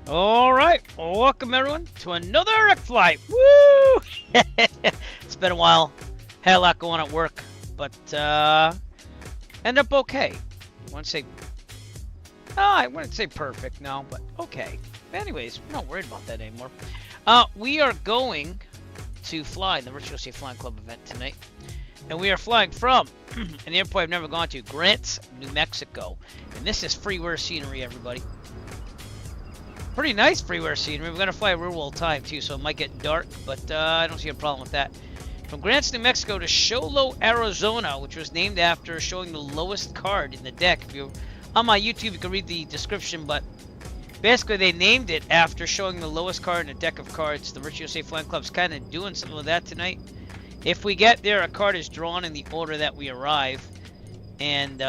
All right, well, welcome everyone to another Eric flight. Woo! It's been a while. Had a lot going on at work, but ended up okay. I wouldn't say perfect, no, but okay. Anyways, we're not worried about that anymore. We are going to fly the Virtual Safe Flying Club event tonight, and we are flying from an airport I've never gone to, Grants, New Mexico, and this is freeware scenery, everybody. Pretty nice freeware scenery. We're gonna fly real world time too, so it might get dark, but I don't see a problem with that. From Grants, New Mexico to Sholo, Arizona, which was named after showing the lowest card in the deck. If you're on my YouTube, you can read the description, but basically they named it after showing the lowest card in a deck of cards. The Virtual Safe Flying Club's kind of doing something with that tonight. If we get there, a card is drawn in the order that we arrive, and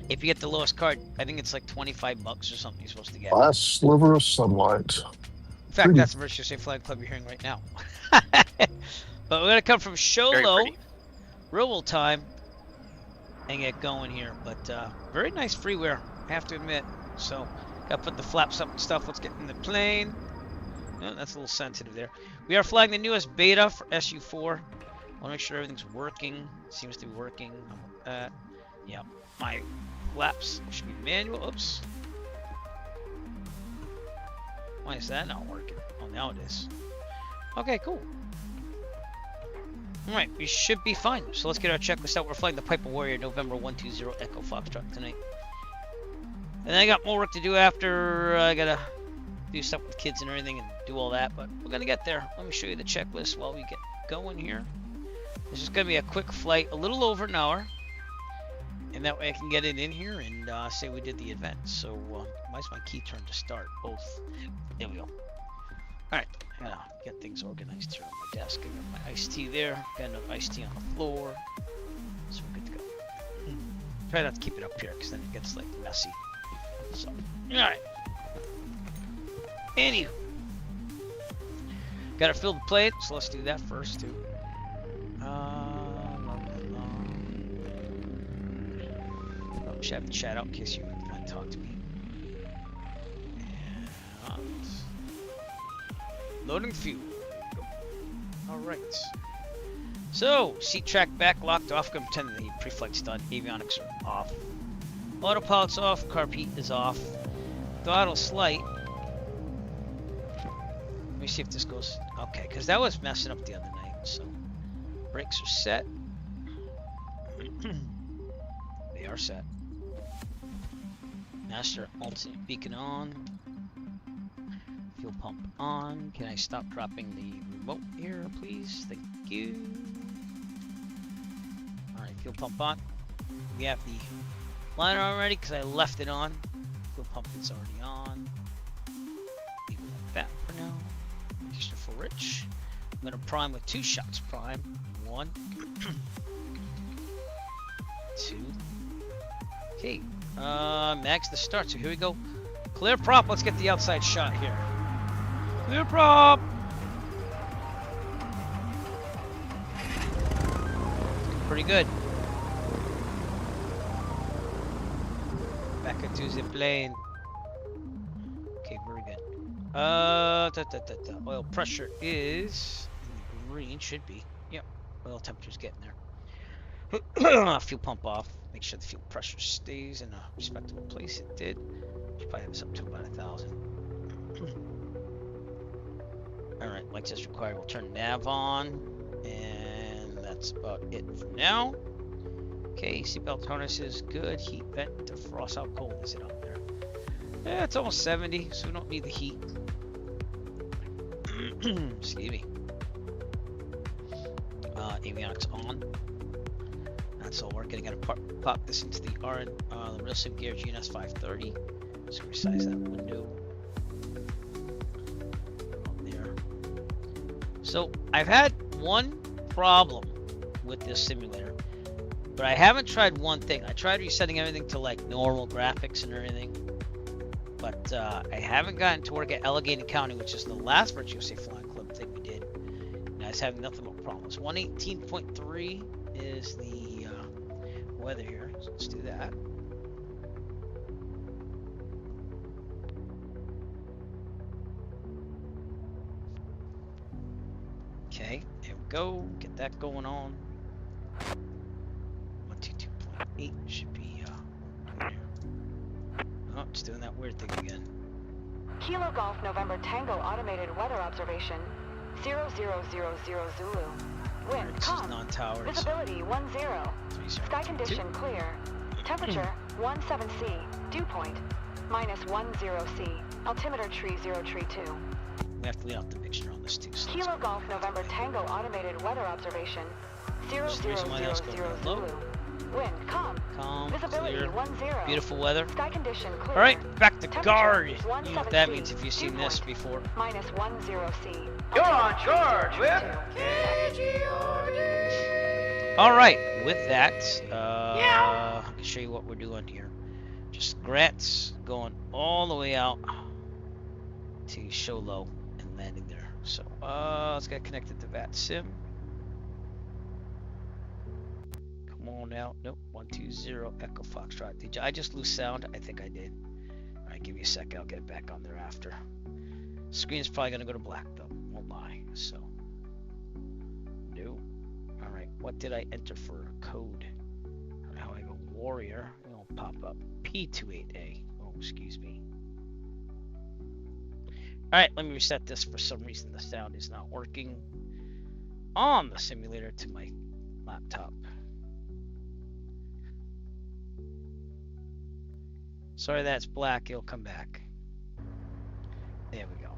if you get the lowest card, I think it's like 25 bucks or something you're supposed to get. Last sliver of sunlight. In fact, that's the Virtual Safe Flying Club you're hearing right now. But we're going to come from Sholo, real world time, and get going here. But very nice freeware, I have to admit. So, got to put the flaps up and stuff. Let's get in the plane. Oh, that's a little sensitive there. We are flying the newest beta for SU4. I want to make sure everything's working. Seems to be working. Yeah, my flaps should be manual. Oops. Why is that not working? Oh, now it is. Okay, cool. Alright, we should be fine. So let's get our checklist out. We're flying the Piper Warrior November 120 Echo Foxtrot tonight. And I got more work to do after. I gotta do stuff with kids and everything and do all that, but we're gonna get there. Let me show you the checklist while we get going here. This is gonna be a quick flight, a little over an hour. And that way I can get it in here and say we did the event. So, why's my key turned to start? Both. There we go. Alright, I gotta get things organized here on my desk. I got my iced tea there. Got another iced tea on the floor. So we're good to go. Try not to keep it up here because then it gets like messy. So, alright. Anywho. Gotta fill the plate, so let's do that first too. Have the chat out in case you want to talk to me. And loading fuel. Alright. So, seat track back locked off. I'm going to pretend the pre-flight's done. Avionics are off. Autopilot's off. Carb heat is off. Throttle slight. Let me see if this goes. Okay, because that was messing up the other night. So, brakes are set. They are set. Master alternate beacon on. Fuel pump on. Can I stop dropping the remote here, please? Thank you. Alright, fuel pump on. We have the liner on already because I left it on. Fuel pump is already on. Leave it like that for now. Extra full rich. I'm going to prime with 2 shots prime. 1. 2. Okay. Max the start, so here we go. Clear prop, let's get the outside shot here. Clear prop! Pretty good. Back into the plane. Okay, very good. Oil pressure is in the green, should be. Yep, oil temperature's getting there. Fuel pump off. Make sure the fuel pressure stays in a respectable place. It did. Should probably have this up to about 1,000. Alright, lights as required. We'll turn nav on. And that's about it for now. Okay, seatbelt harness is good. Heat vent, defrost. How cold is it up there? Yeah, it's almost 70, so we don't need the heat. Excuse me. Avionics on. That's all working. I gotta pop this into the real sim gear GNS 530. So resize that window. There. So I've had one problem with this simulator, but I haven't tried one thing. I tried resetting everything to like normal graphics and everything, but I haven't gotten to work at Allegheny County, which is the last Virtual Safe Flying Club thing we did. And I was having nothing but problems. 118.3 is the weather here, so let's do that. go. Get that going on. 122.8 should be oh, it's doing that weird thing again. Kilo Golf November Tango automated weather observation 0000 Zulu. Wind This is calm. non-towered. Visibility 10. Sky condition clear. Temperature 17C. Dew point -10C. Altimeter tree 0 tree 2. We have to leave out the mixture on this too. So Kilo Golf November Tango automated weather observation 0000 Zulu. Wind calm. calm, Visibility clear, 10. Beautiful weather. Sky condition clear. All right, back to Temperature guard. You know 17C. what that means if you've seen Dew this point before. -10C. You're on charge, Whip. All right, with that, I can show you what we're doing here. Just Grants going all the way out to show low and landing there. So let's get connected to that sim. Come on out. Nope. 120 Echo Foxtrot. Did I just lose sound? I think I did. All right, give me a sec. I'll get it back on there after. Screen's probably gonna go to black though. Won't lie. So no. All right. What did I enter for code? Now I have a warrior. It'll pop up. P28A. Oh, excuse me. All right. Let me reset this. For some reason, the sound is not working on the simulator to my laptop. Sorry that's black, it'll come back. There we go.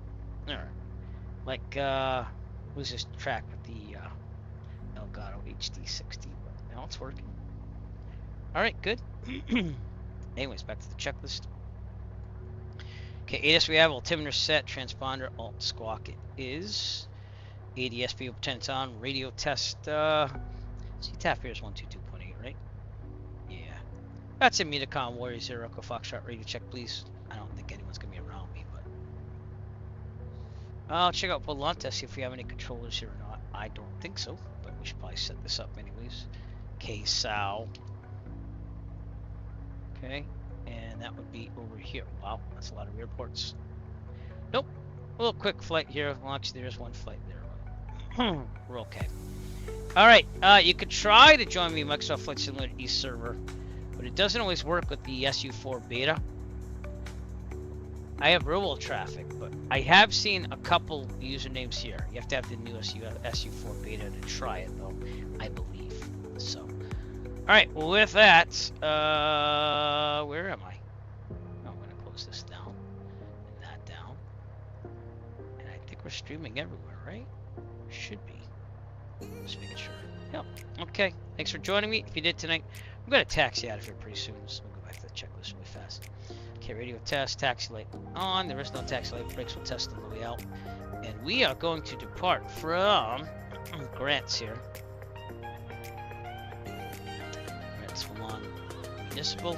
Alright. Like, who's this track with the Elgato HD60, but now it's working. Alright, good. Anyways, back to the checklist. Okay, ADS we have, altimeter set, transponder, alt squawk it is. ADS people pretend it's on, radio test, CTAF here is 122.8, right? Yeah. That's a Metacom Warrior 0 Echo Foxtrot radio check, please. I don't think anyone's gonna be around me, but I'll check out Volante, see if we have any controllers here or not. I don't think so, but we should probably set this up anyways. KSOW. Okay, and that would be over here. Wow, that's a lot of airports. Nope. A little quick flight here. Well, actually, there is one flight there. We're okay. All right, you could try to join me in Microsoft Flight Simulator E server, but it doesn't always work with the SU4 beta. I have real-world traffic, but I have seen a couple usernames here. You have to have the new SU4 beta to try it, though, I believe. So, all right. Well, with that, where am I? Oh, I'm gonna close this down and that down, and I think we're streaming everywhere, right? Should be. Just making sure. Yep. Okay. Thanks for joining me. If you did tonight, I'm gonna taxi out of here pretty soon. So we'll go back to the checklist really fast. Okay, radio test, taxi light on. There is no taxi light. Brakes will test on the way out. And we are going to depart from Grants here. Grants-Milan Municipal.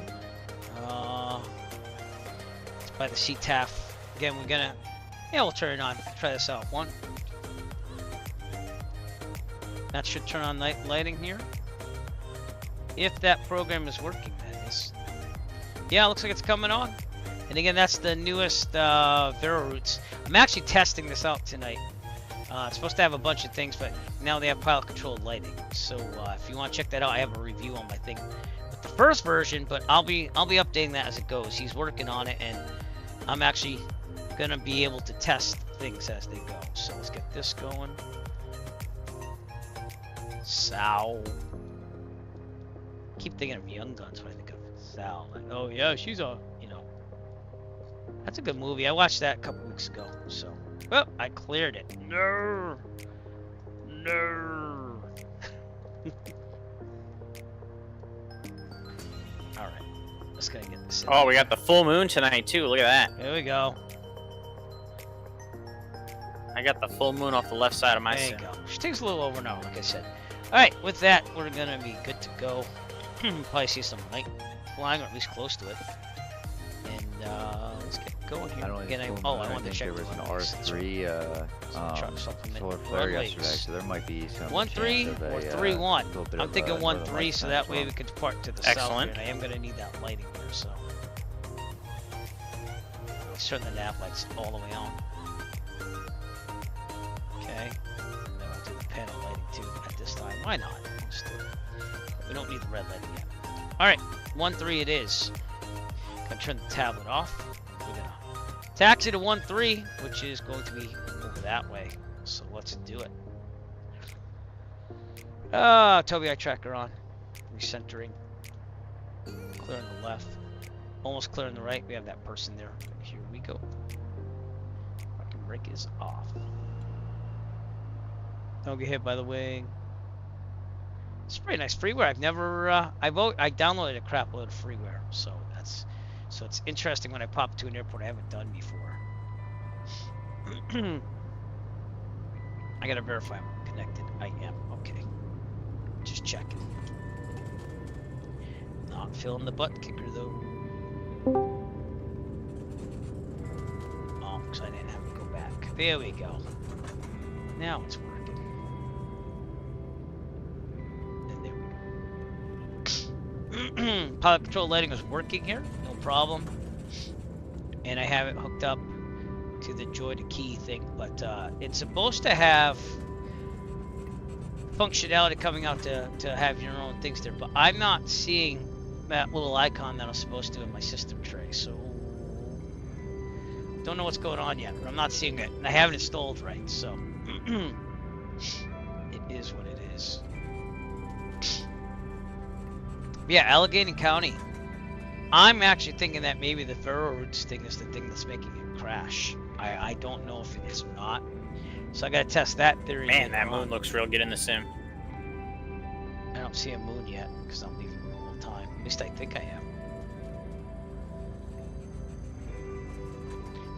It's by the CTAF. Again, we're gonna, yeah, we'll turn it on. Try this out. One. That should turn on lighting here. If that program is working, that is. Yeah, looks like it's coming on. And again, that's the newest Vero routes. I'm actually testing this out tonight. It's supposed to have a bunch of things, but now they have pilot controlled lighting. So if you want to check that out, I have a review on my thing with the first version, but I'll be updating that as it goes. He's working on it, and I'm actually gonna be able to test things as they go. So let's get this going. Sow. Keep thinking of Young Guns when I think of Sal. Like, oh yeah, she's a, you know. That's a good movie. I watched that a couple weeks ago. So, well, I cleared it. No. No. All right. Let's go get this in. Oh, we got the full moon tonight too. Look at that. Here we go. I got the full moon off the left side of my There you sim. go. She takes a little over now, like I said. All right, with that, we're gonna be good to go. Probably see some night flying, or at least close to it. And let's get going here. I don't Again, think I wanted to check there was the an runways. That's right. R3 solar flare yesterday, so there might be some 1-3 chance of or a, 3-1. little bit I'm of, thinking northern 1-3, lights so tonight that as way well. we can depart to the south. Excellent. Here, and I am gonna need that lighting here, so let's turn the nav lights all the way on. Okay. And then we'll do the panel lighting too at this time. Why not? Let's do it. We don't need the red lighting yet. Alright, 1-3 it is. Gonna turn the tablet off. We're gonna taxi to 1-3, which is going to be over that way. So let's do it. Tobii eye tracker on. Recentering. Clear on the left. Almost clear on the right. We have that person there. Here we go. Fucking brake is off. Don't get hit by the wing. It's a pretty nice freeware. I've never I downloaded a crap load of freeware, so it's interesting when I pop to an airport I haven't done before. I gotta verify I'm connected. I am. Okay. Just checking. Not feeling the butt kicker though. Oh, because I didn't have to go back. There we go. Now it's working. And there we go. Pilot control lighting is working here. No problem. And I have it hooked up to the joy to key thing, but it's supposed to have functionality coming out to have your own things there, but I'm not seeing that little icon that I'm supposed to in my system tray, so don't know what's going on yet, but I'm not seeing it, and I haven't installed right, so it is what it is. Yeah, Allegheny County. I'm actually thinking that maybe the Faro Roots thing is the thing that's making it crash. I don't know if it is or not. So I gotta test that theory. Man, that moon looks real good in the sim. I don't see a moon yet because I'm leaving real time. At least I think I am.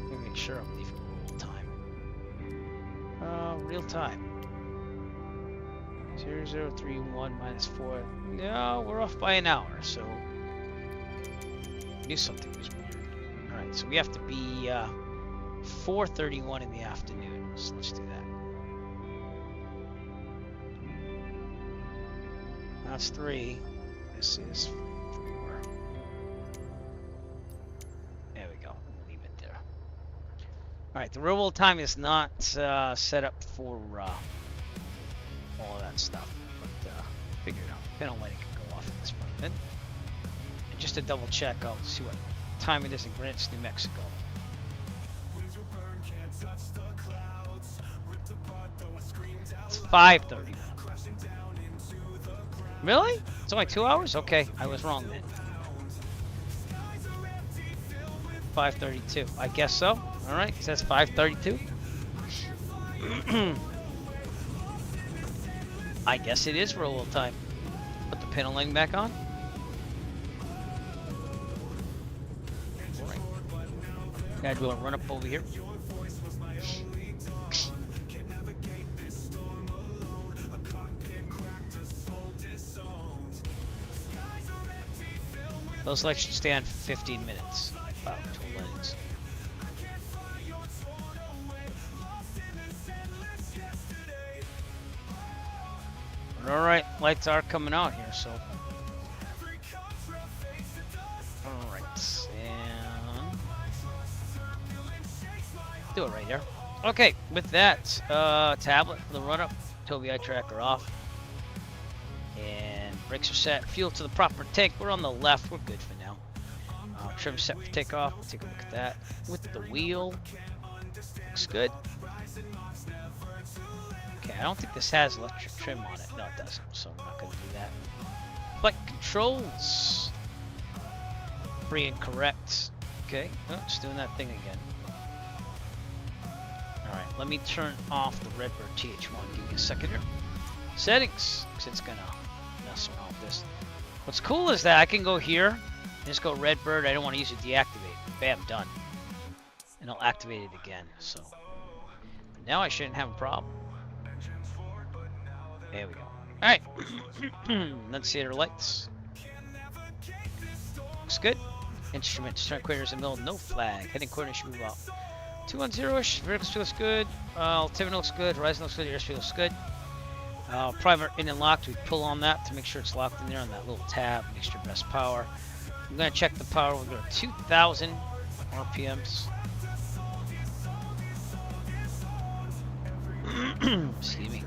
Let me make sure I'm leaving real time. Real time. 0031 minus 4. No, we're off by an hour, so I knew something was weird. Alright, so we have to be 4:31 in the afternoon. So let's do that. That's 3. This is 4. There we go. We'll leave it there. Alright, the real world time is not set up for all of that stuff. But figure it out. Panel lighting can go off at this point. And just to double check, I'll see what time it is in Grants, New Mexico. It's 5:30. Really? It's only 2 hours? Okay, I was wrong then. 5:32. I guess so. All right, it says 5:32. I guess it is real world time. Put the panel lighting back on. All right. Gotta do a run up over here. Those lights should stay on for 15 minutes. Wow, 12 minutes. Alright, lights are coming out here, so. Alright, and do it right there. Okay, with that, tablet for the run up, Tobii eye tracker off. And brakes are set, fuel to the proper tank. We're on the left, we're good for now. Trim set for takeoff, we'll take a look at that. With the wheel, looks good. Okay, I don't think this has electric trim on it. No, it doesn't, so I'm not going to do that. But controls, free and correct. Okay, oh, it's doing that thing again. Alright, let me turn off the Redbird TH1. Give me a second here. Settings, because it's going to mess around with this. What's cool is that I can go here and just go Redbird. I don't want to use it deactivate. Bam, done. And I'll activate it again. So now I shouldn't have a problem. There we go. Alright. Annunciator lights. Looks good. Instruments, turn coordinators in the middle, no flag. Heading coordinates should move up. 210-ish, vertical speed looks good. Altimeter looks good, horizon looks good, airspeed looks good. Primer in and locked, we pull on that to make sure it's locked in there on that little tab, next to your best power. I'm going to check the power, we'll go to 2,000 RPMs. Excuse me.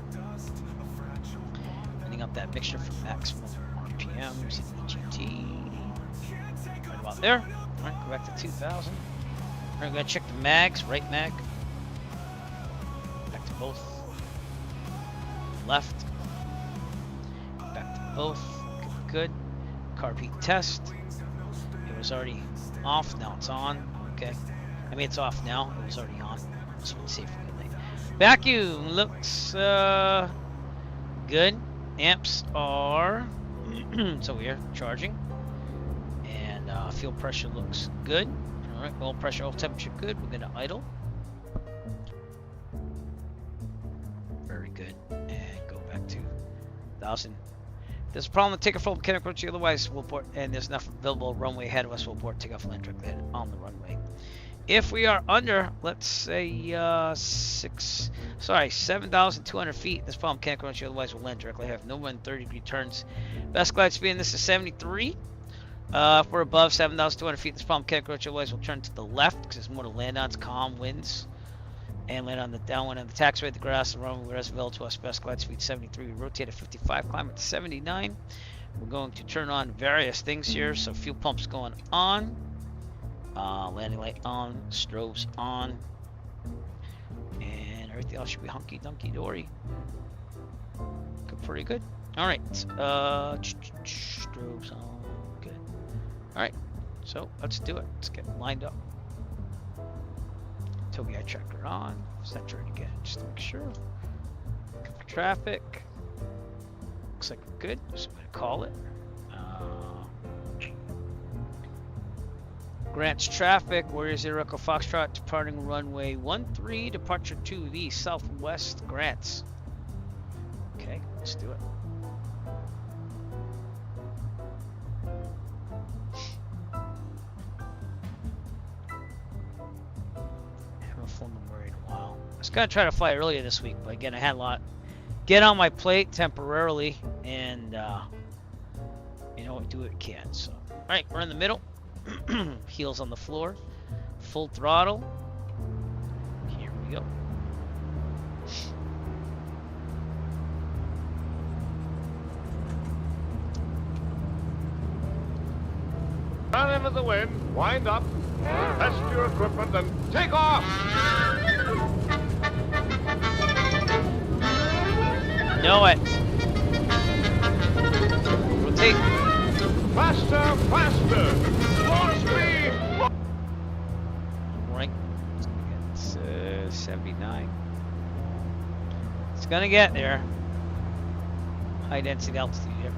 set that mixture for maximum RPMs and EGT. Right about there. All right, go back to 2,000. All right, we're gonna check the mags, right mag. Back to both. Left. Back to both. Good. Carb heat test. It was already off, now it's on. Okay. I mean, it's off now. It was already on. So we'll see if we can. Vacuum looks good. Amps are so we are charging, and fuel pressure looks good. All right, oil pressure, oil temperature good. We're gonna idle. Very good, and go back to 1,000. If there's a problem with takeoff from mechanical approach, otherwise we'll port, and there's enough available runway ahead of us, we'll port takeoff land directly on the runway. If we are under, let's say 7,200 feet, this problem can't approach, otherwise we'll land directly. I have no more than 30-degree turns. Best glide speed in this is 73. If we're above 7,200 feet, this problem can't approach, otherwise we'll turn to the left because there's more to land on. It's calm winds. And land on the downwind on the taxiway, the grass, the runway, whereas available to us. Best glide speed 73. We rotate at 55, climb at 79. We're going to turn on various things here. So fuel pumps going on. Landing light on, strobes on, and everything else should be hunky dunky dory. Pretty good. All right, strobes on, good. All right, so let's do it. Let's get lined up. Toby eye tracker on. Saturated again, just to make sure. Look for traffic. Looks like we're good. So I'm gonna call it. Grants traffic, Warrior Zero Echo Foxtrot, departing runway 13, departure to the southwest, Grants. Okay, let's do it. Haven't flown the Murray in a while. I was gonna try to fly earlier this week, but again, I had a lot get on my plate temporarily, and you know what, do what we can. So, all right, we're in the middle. Heels on the floor, full throttle. Here we go. Run into the wind, wind up, test your equipment, and take off! Know it. Rotate. Faster, faster! More speed! Right. It's 79. It's gonna get there. High density altitude here.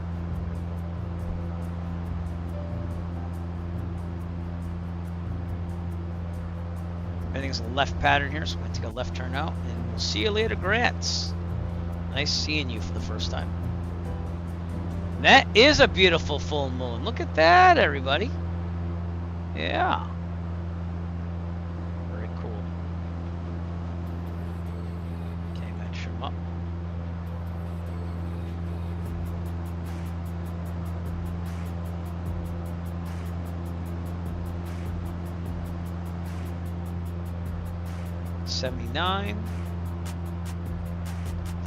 Everything's a left pattern here, so I'm gonna take a left turn out, and we'll see you later, Grants. Nice seeing you for the first time. That is a beautiful full moon. Look at that, everybody. Yeah. Very cool. Okay, I'm gonna trim up. $79.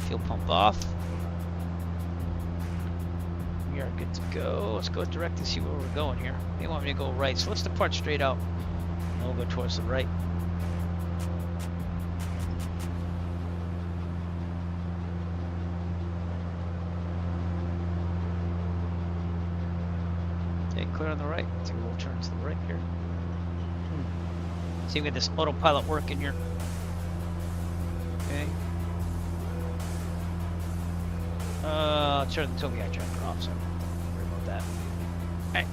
Fuel pump off. We are good to go. Let's go direct and see where we're going here. They want me to go right, so let's depart straight out. And we'll go towards the right. Okay, clear on the right. Take a little turn to the right here. See if we get this autopilot working here. Okay. Turn the Toby eye tracker off, so worry about that. Alright.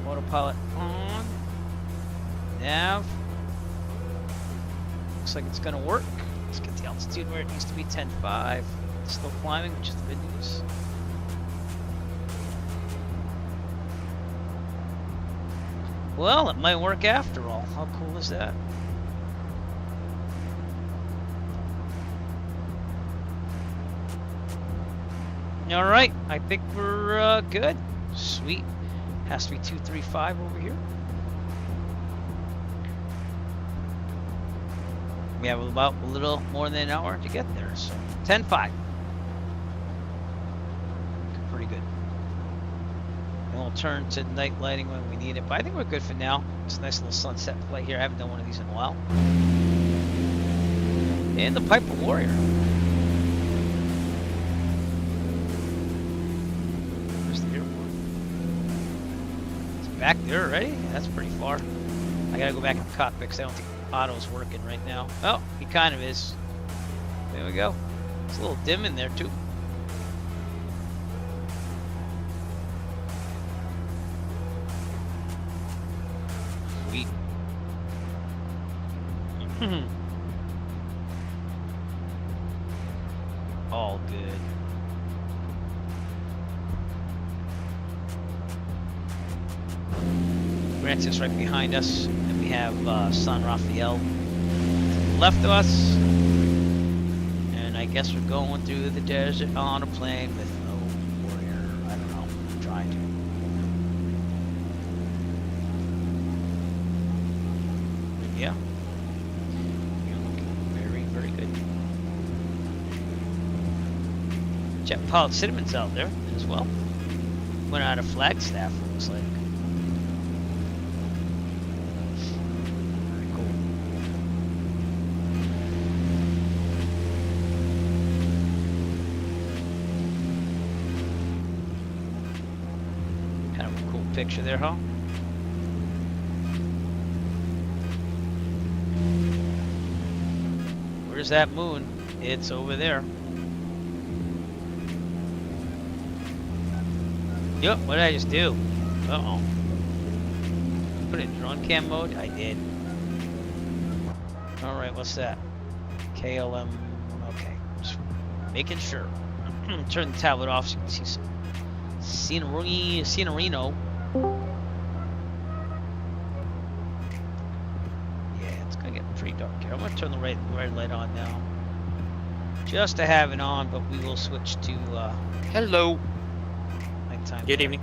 Autopilot on. Nav. Looks like it's gonna work. Let's get the altitude where it needs to be, 10.5. Still climbing, which is the good news. Well, it might work after all. How cool is that? All right, I think we're good. Sweet. Has to be 235 over here. We have about a little more than an hour to get there, so 10.5. pretty good. And we'll turn to night lighting when we need it. But I think we're good for now. It's a nice little sunset flight here. I haven't done one of these in a while. And the Piper Warrior. Where's the airport? It's back there already? That's pretty far. I gotta go back in the cockpit because I don't think auto's working right now. Oh, he kind of is. There we go. It's a little dim in there too. Sweet. All good. Grants is right behind us, and we have San Rafael to the left of us. And I guess we're going through the desert on a plane with no warrior. I don't know. I'm trying to. But yeah. You're looking very, very good. Jet pilot Cinnamon's out there as well. Went out of Flagstaff, it looks like. Picture there, huh? Where's that moon? It's over there. Yep, what did I just do? Uh-oh. Put it in drone cam mode? I did. Alright, what's that? KLM. Okay. Just making sure. Turn the tablet off so you can see some scenerino. Yeah, it's gonna get pretty dark here. I'm gonna turn the red light on now, just to have it on. But we will switch to Hello. nighttime. Good evening.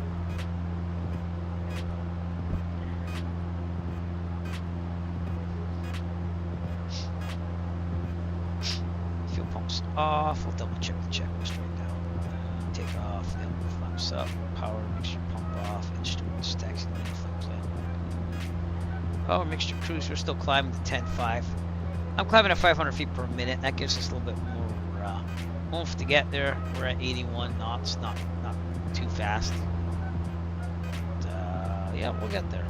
Fuel pumps off. We'll double check the checklist right now. Take off. Then flaps up. Power mixture pump off. Instruments taxi lane flight plan. Power mixture cruise. We're still climbing to 10.5. I'm climbing at 500 feet per minute. That gives us a little bit more oomph to get there. We're at 81 knots. Not too fast. But, yeah, we'll get there.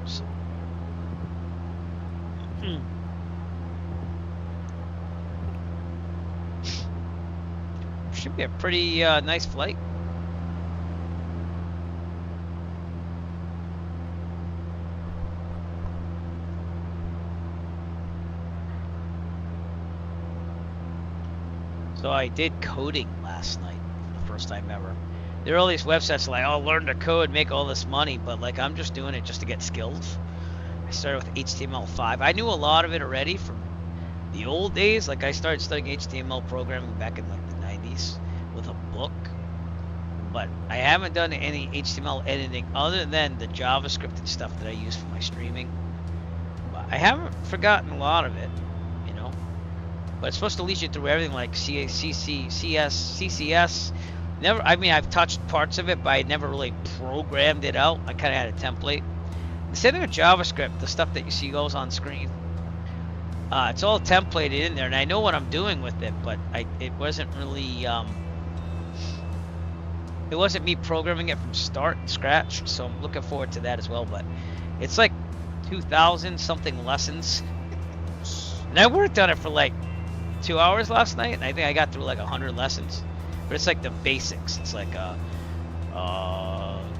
So. Should be a pretty nice flight. So I did coding last night for the first time ever. There are all these websites like, oh, learn to code, make all this money, but like I'm just doing it just to get skills. I started with HTML5. I knew a lot of it already from the old days. Like I started studying HTML programming back in like the 90s with a book. But I haven't done any HTML editing other than the JavaScript stuff that I use for my streaming. But I haven't forgotten a lot of it. But it's supposed to lead you through everything like CCS. Never. I mean, I've touched parts of it, but I never really programmed it out. I kind of had a template. Instead of JavaScript, the stuff that you see goes on screen, it's all templated in there, and I know what I'm doing with it. But it wasn't really. It wasn't me programming it from scratch. So I'm looking forward to that as well. But it's like 2,000 something lessons, and I worked on it for like 2 hours last night, and I think I got through like 100 lessons. But it's like the basics. It's like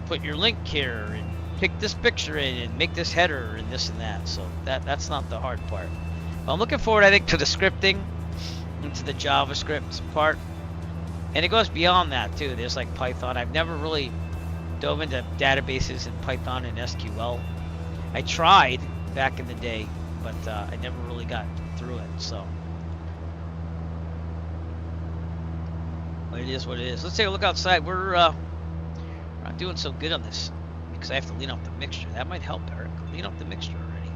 put your link here and pick this picture in and make this header and this and that. So that's not the hard part. But I'm looking forward, I think, to the scripting, into the JavaScript part, and it goes beyond that too. There's like Python. I've never really dove into databases in Python and SQL. I tried back in the day, but I never really got through it. So. It is what it is. Let's take a look outside. We're not doing so good on this because I have to lean off the mixture. That might help, Eric. Lean off the mixture already.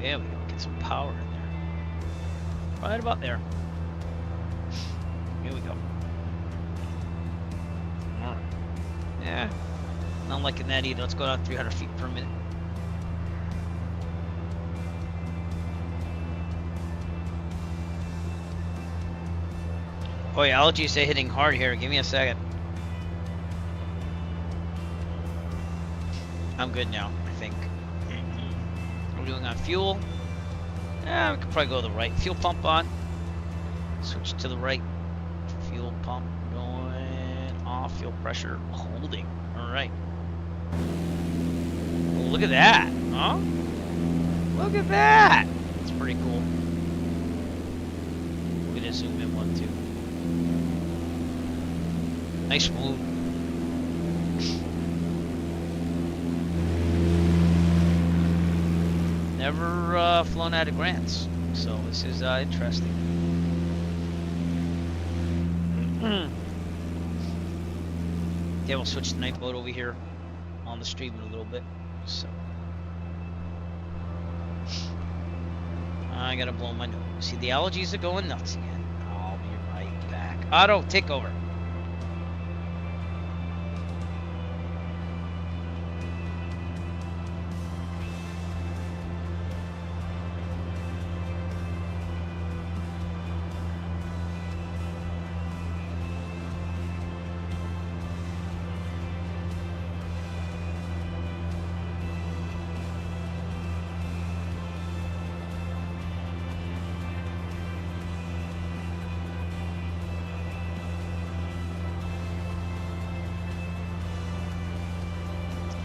There we go. Get some power in there. Right about there. Here we go. Alright. Yeah. Not liking that either. Let's go down 300 feet per minute. Oh yeah, allergies are hitting hard here. Give me a second. I'm good now, I think. We're doing on fuel. Yeah, we could probably go to the right. Fuel pump on. Switch to the right. Fuel pump going off. Fuel pressure holding. Alright. Oh, look at that. Huh? Look at that. That's pretty cool. We're going to zoom in one too. Nice move. Never flown out of Grants, so this is interesting. Yeah, we'll switch to night mode over here on the stream in a little bit. So I gotta blow my nose. See, the allergies are going nuts again. I'll be right back. Otto, take over.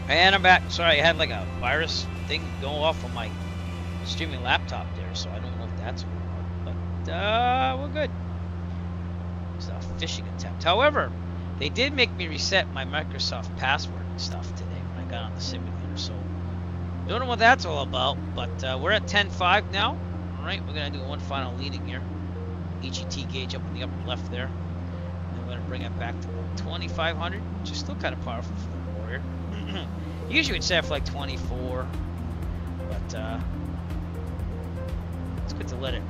And I'm back. Sorry, I had like a virus thing go off on my streaming laptop there, so I don't know if that's going on. But we're good. It's a phishing attempt. However, they did make me reset my Microsoft password and stuff today when I got on the simulator, so don't know what that's all about. But we're at 10.5 now. All right, we're gonna do one final leading here. EGT gauge up in the upper left there. And we're gonna bring it back to 2,500, which is still kind of powerful for the Warrior. Usually it's set for like 24, but it's good to let it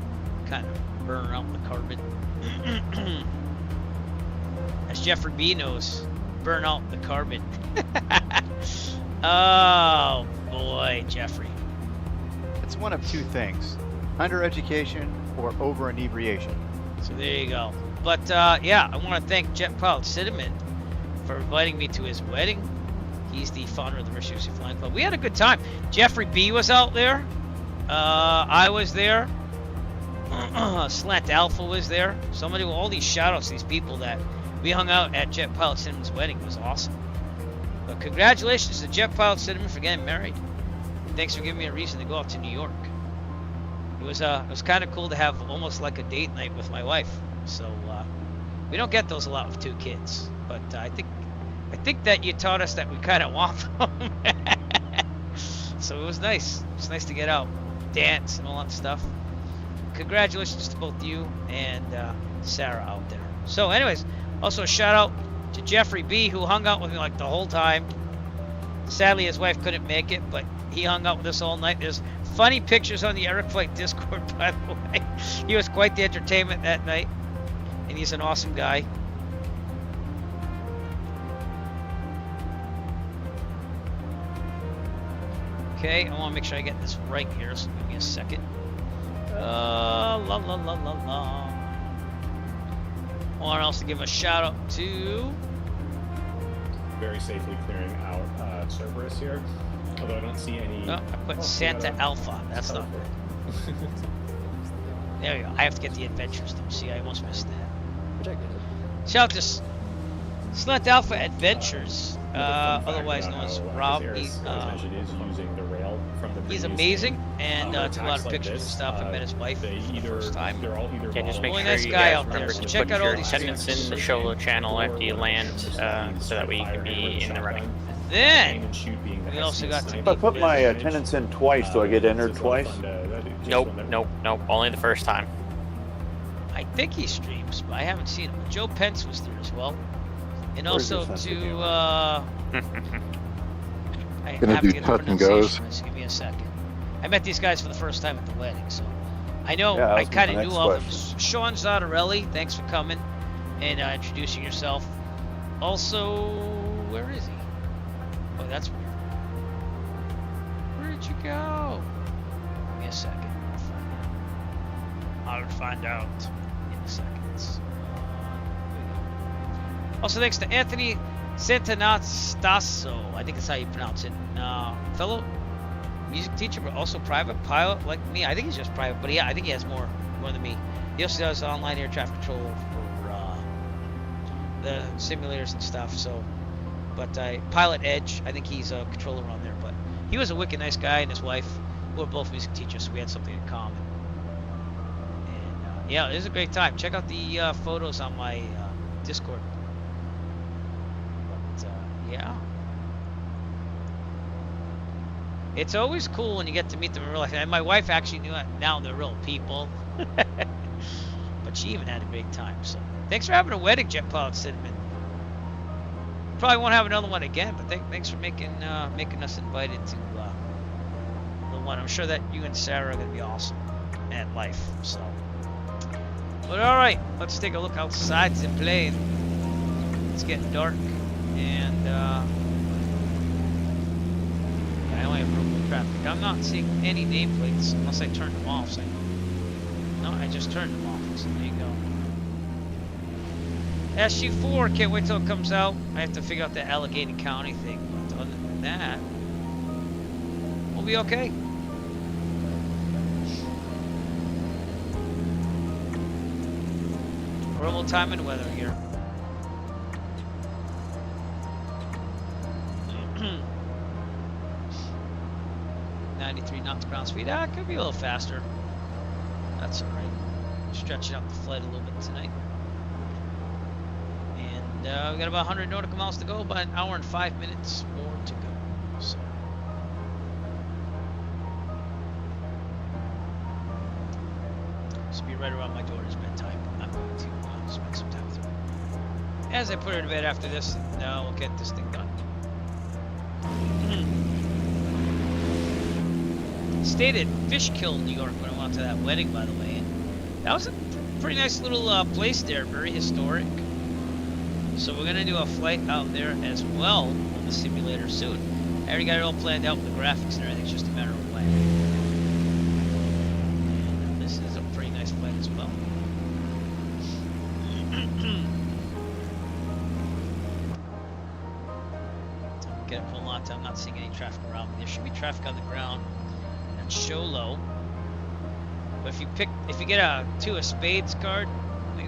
kind of burn out the carbon. As Jeffrey B knows, burn out the carbon. Oh boy, Jeffrey. It's one of two things: undereducation or over inebriation. So there you go. But yeah, I want to thank Jet Pilot Cinnamon for inviting me to his wedding. He's the founder of the Mercury Flying Club. We had a good time. Jeffrey B was out there. I was there. Slant Alpha was there. Somebody with all these shout-outs to these people that we hung out at Jet Pilot Cinnamon's wedding. It was awesome. But congratulations to Jet Pilot Cinnamon for getting married. Thanks for giving me a reason to go out to New York. It was kind of cool to have almost like a date night with my wife. So we don't get those a lot with two kids. But I think that you taught us that we kind of want them. So it was nice. It was nice to get out, dance, and all that stuff. Congratulations to both you and Sarah out there. So anyways, also a shout out to Jeffrey B, who hung out with me like the whole time. Sadly, his wife couldn't make it, but he hung out with us all night. There's funny pictures on the Eric Flight Discord, by the way. He was quite the entertainment that night, and he's an awesome guy. Okay, I want to make sure I get this right here, so give me a second. I want also to give a shout out to very safely clearing out Cerberus here, although I don't see any. Oh, I put Santa Alpha. That's not good. There you go. I have to get the adventures though. See, I almost missed that. Shout out to Slant Alpha Adventures, otherwise known as Rob. He's amazing, and took a lot of pictures and stuff. I met his wife for the first time. Yeah, just make really sure nice you guy guys out there. remember So to check put out all your these attendance in the Sholo channel after you land, so that we can be in the running. Then we also got to If I put my attendance in twice, do I get entered twice? Nope, only the first time. I think he streams, but I haven't seen him. Joe Pence was there as well. And Where's also your sense of to, humor? I Gonna have do to get the touch and goes. pronunciation. Just give me a second. I met these guys for the first time at the wedding, so I know, Yeah, that I was kind my of knew next all of them. question. Sean Zottarelli, thanks for coming and introducing yourself. Also, where is he? Oh, that's weird. Where did you go? Give me a second. I'll find out in a second. Also, thanks to Anthony Santanastaso. I think that's how you pronounce it. Fellow music teacher, but also private pilot like me. I think he's just private, but yeah, I think he has more than me. He also does online air traffic control for the simulators and stuff. So, but Pilot Edge, I think he's a controller on there. But he was a wicked nice guy, and his wife were both music teachers, so we had something in common. And yeah, it was a great time. Check out the photos on my Discord. But yeah. It's always cool when you get to meet them in real life. And my wife actually knew it. Now they're real people. But she even had a great time. So thanks for having a wedding, Jet Pilot Cinnamon. Probably won't have another one again, but thanks for making us invited to the one. I'm sure that you and Sarah are going to be awesome at life. So, but all right, let's take a look outside the plane. It's getting dark, and I only have room traffic. I'm not seeing any nameplates unless I turn them off. So no, I just turned them off. So there you go. SG4, can't wait till it comes out. I have to figure out the Allegheny County thing, but other than that, we'll be okay. Normal time and weather here. 93 knots ground speed. It could be a little faster. That's alright. Stretching out the flight a little bit tonight. And we got about 100 nautical miles to go, about an hour and 5 minutes more to go. So. This will be right around my daughter's bedtime. I'm going to spend some time with her. As I put her to bed after this, we'll get this thing done. Stayed at Fishkill, New York when I went to that wedding, by the way. And that was a pretty nice little place there, very historic. So we're going to do a flight out there as well on the simulator soon. I already got it all planned out with the graphics and everything, it's just a matter of when. And this is a pretty nice flight as well. Get up for a long time, not seeing any traffic around me. There should be traffic on the ground. Show low, but if you get a 2 of spades card,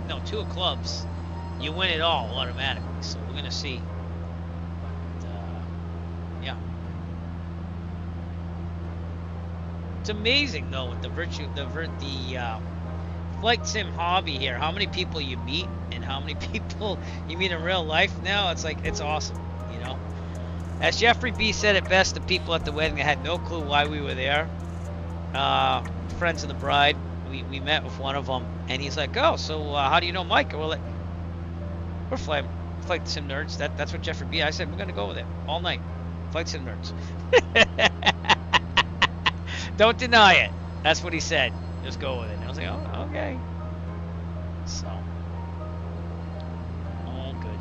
no, 2 of clubs, you win it all automatically. So we're gonna see. But, yeah, it's amazing though with the flight sim hobby here. How many people you meet and how many people you meet in real life now? It's like it's awesome, you know. As Jeffrey B said it best, the people at the wedding had no clue why we were there. Friends of the bride, we met with one of them, and he's like, "Oh, so how do you know Mike?" And we're like, "We're flight sim nerds." That's what Jeffrey B. I said, "We're gonna go with it all night, flight sim nerds." Don't deny it. That's what he said. Just go with it. And I was like, "Oh, okay." So, all good.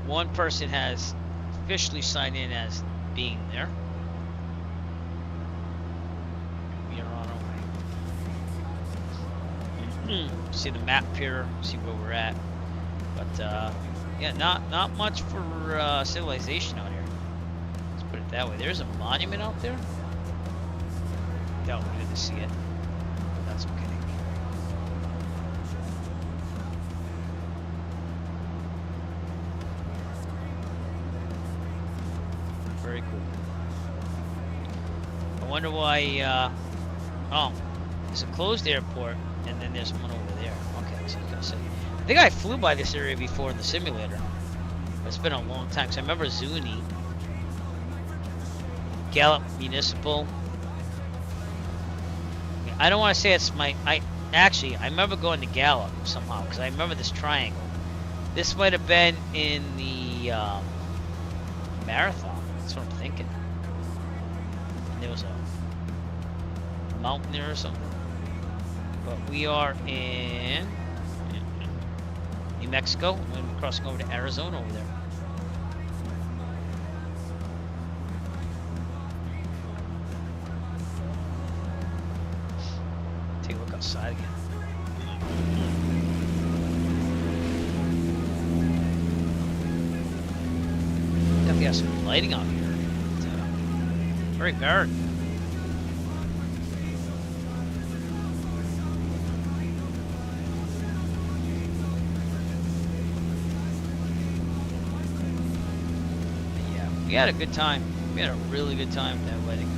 One person has officially signed in as being there. We are on our way. See the map here, see where we're at. But yeah, not much for civilization out here. Let's put it that way. There's a monument out there. Doubt we're going to see it. But that's okay. Very cool. I wonder why, oh, there's a closed airport, and then there's one over there. Okay, so I was gonna say, I think I flew by this area before in the simulator. But it's been a long time, because I remember Zuni, Gallup Municipal. I don't want to say it's I remember going to Gallup somehow, because I remember this triangle. This might have been in the marathon. That's what I'm thinking. And there was a mountain there or something. But we are in New Mexico, and we're crossing over to Arizona over there. Take a look outside again. Definitely have some lighting out here. But, very barren. We had a good time. We had a really good time at that wedding.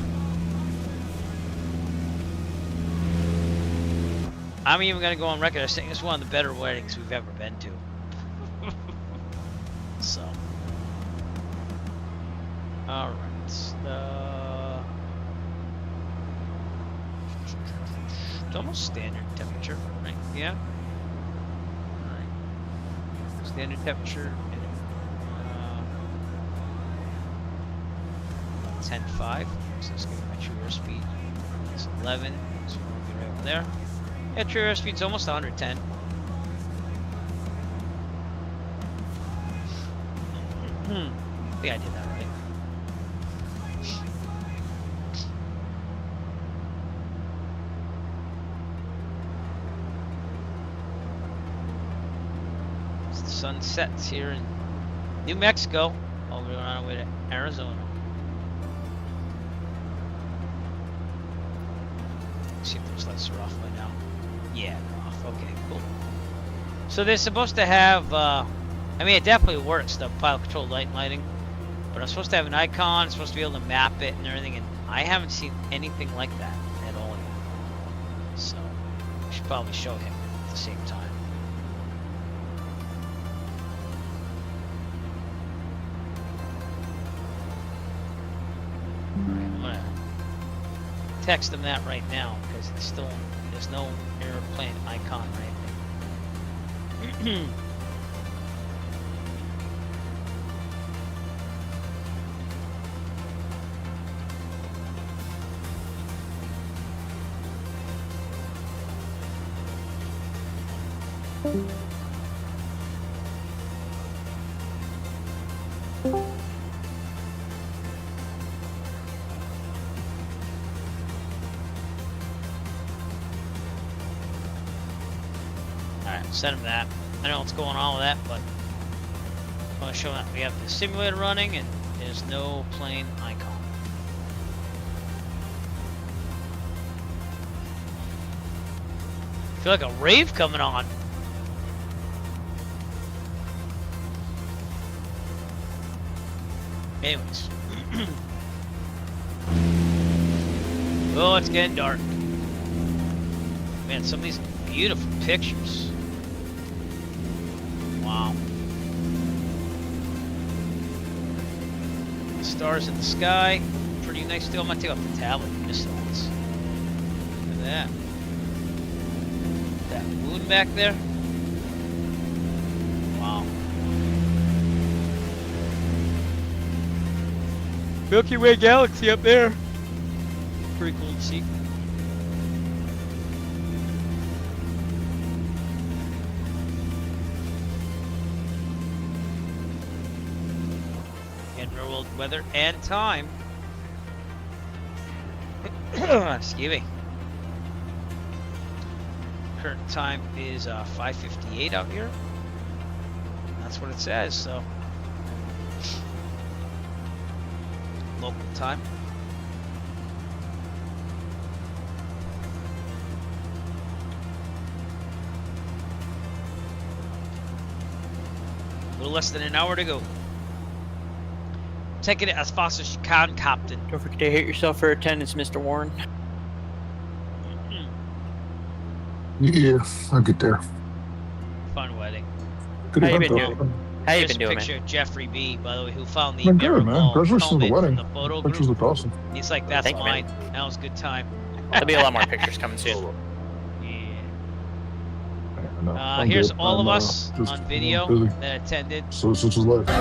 I'm even gonna go on record as saying it's one of the better weddings we've ever been to. So, all right. It's almost standard temperature, right? Yeah. All right. Standard temperature. 10.5, so let's give it my true airspeed. It's 11, so we'll be right over there. Yeah, true airspeed's almost 110. I think I did that right. As the sun sets here in New Mexico, all the way around our way to Arizona. See if those lights are off by now. Yeah, they're off. Okay, cool. So they're supposed to have, I mean, it definitely works, the pilot control lighting, but I'm supposed to have an icon, I'm supposed to be able to map it and everything, and I haven't seen anything like that at all yet. So, I should probably show him at the same time. Alright, I'm gonna text him that right now because it's still there's no airplane icon or anything. Send him that. I know what's going on with that, but I want to show that we have the simulator running and there's no plane icon. I feel like a rave coming on. Anyways. Oh, it's getting dark. Man, some of these beautiful pictures. Wow. Stars in the sky. Pretty nice still. I'm gonna take off the tablet. Missed all this. Look at that. That moon back there. Wow. Milky Way galaxy up there. Pretty cool to see. World weather and time. Excuse me. Current time is 5:58 out here. That's what it says. So local time. A little less than an hour to go. Taking it as fast as you can, Captain. Don't forget to hit yourself for attendance, Mr. Warren. Yeah, I'll get there. Fun wedding. Good How you event, been though. doing? How you Here's been a doing, picture man? of Jeffrey B, by the way, who found the Man, good, mirror man. ball Congratulations on the helmet wedding. from the photo Pictures group. look awesome. He's like, that's Thank you, mine. man. That was a good time. There'll be a lot more pictures coming soon. Yeah. Here's all of us on video that attended. So it's just life. So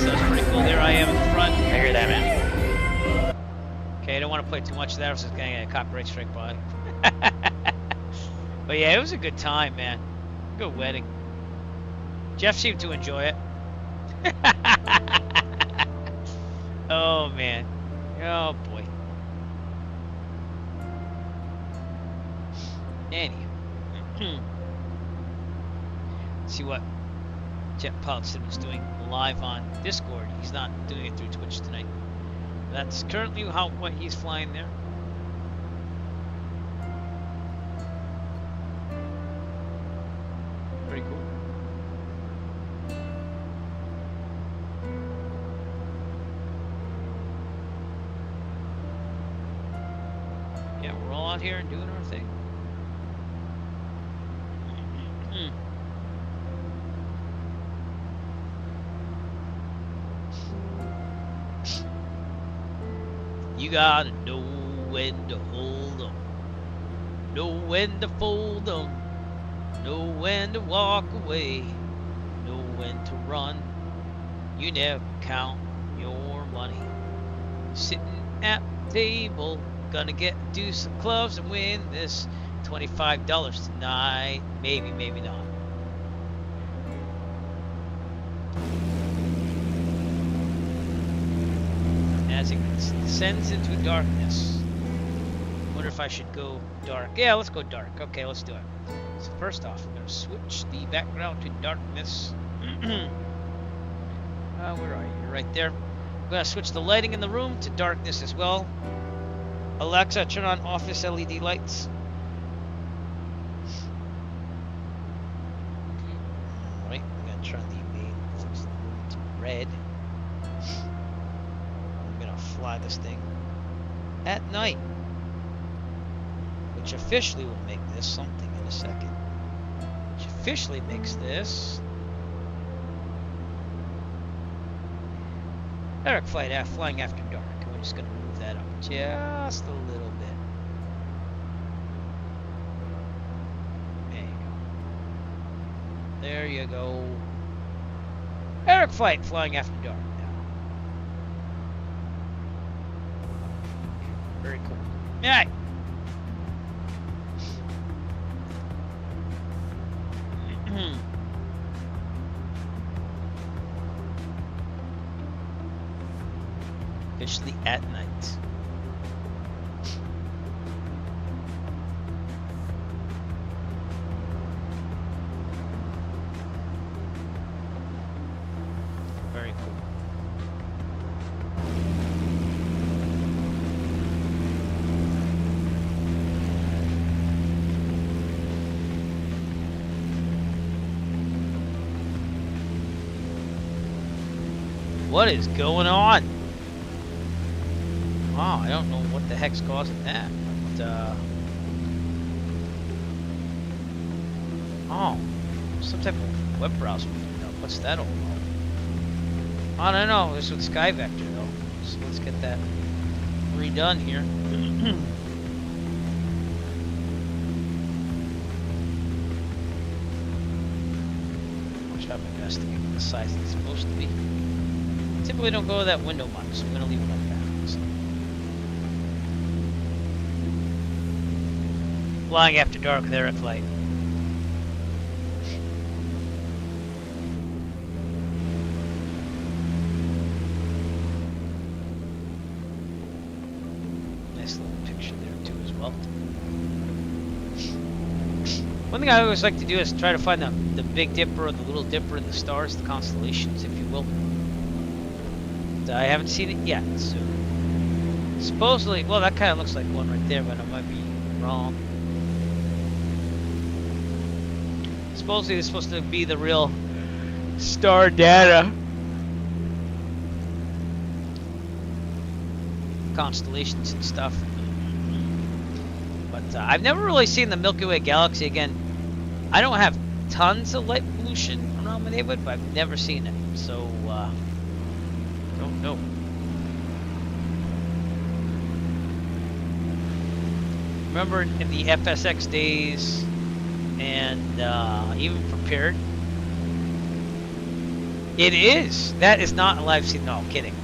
that's pretty cool. There I am in the front. I hear that, man. Okay, I don't want to play too much of that. I was just getting a copyright strike by. But yeah, it was a good time, man. Good wedding. Jeff seemed to enjoy it. Oh man. Oh boy. Anywho. See what Jet Paulson was doing live on Discord. He's not doing it through Twitch tonight. That's currently what he's flying there. Pretty cool. Yeah, we're all out here and doing our thing. You gotta know when to hold on, know when to fold on, know when to walk away, know when to run. You never count your money. Sitting at the table, gonna get Deuce some clubs and win this $25 tonight. Maybe, maybe not. As it descends into darkness. Wonder if I should go dark. Yeah, let's go dark. Okay, let's do it. So first off, I'm going to switch the background to darkness. Where are you? You're right there. I'm going to switch the lighting in the room to darkness as well. Alexa, turn on office LED lights. Alright, I'm going to turn the main focus of the room to red. Fly this thing at night, which officially will make this something in a second. Which officially makes this Eric flight flying after dark. We're just gonna move that up just a little bit. There you go. There you go. Eric flight flying after dark. Very cool. Alright. Officially at night. Very cool. What is going on? Wow, I don't know what the heck's causing that. But, oh, some type of web browser. What's that all about? I don't know. This is with Sky Vector though. So let's get that redone here. I'll try my best to get it the size it's supposed to be. Typically don't go to that window much, so I'm going to leave it like that. So. Flying after dark there at flight. Nice little picture there too as well. One thing I always like to do is try to find the Big Dipper or the Little Dipper in the stars, the constellations, if you will. I haven't seen it yet, so supposedly, well, that kind of looks like one right there, but I might be wrong. Supposedly it's supposed to be the real star data constellations and stuff, but I've never really seen the Milky Way galaxy. Again, I don't have tons of light pollution around my neighborhood, but I've never seen it, so don't know. Remember in the FSX days and even prepared? It is. That is not a live scene. No, I'm kidding.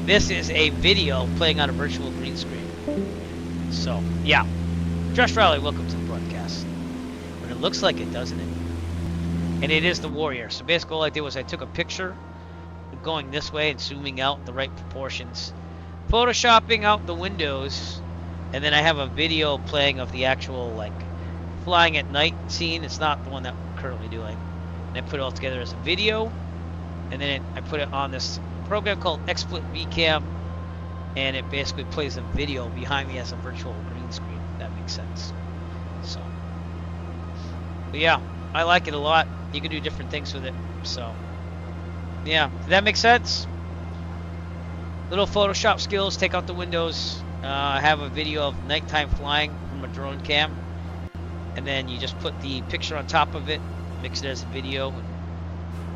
This is a video playing on a virtual green screen. So, yeah. Josh Riley, welcome to the broadcast. But it looks like it, doesn't it? and it is the Warrior. So basically all I did was I took a picture going this way and zooming out the right proportions, photoshopping out the windows, and then I have a video playing of the actual like flying at night scene. It's not the one that we're currently doing. And I put it all together as a video, and then I put it on this program called XSplit VCam, and it basically plays a video behind me as a virtual green screen, if that makes sense. So, but yeah, I like it a lot. You can do different things with it. So, yeah, did that make sense? Little Photoshop skills, take out the windows. I have a video of nighttime flying from a drone cam, and then you just put the picture on top of it, mix it as a video, and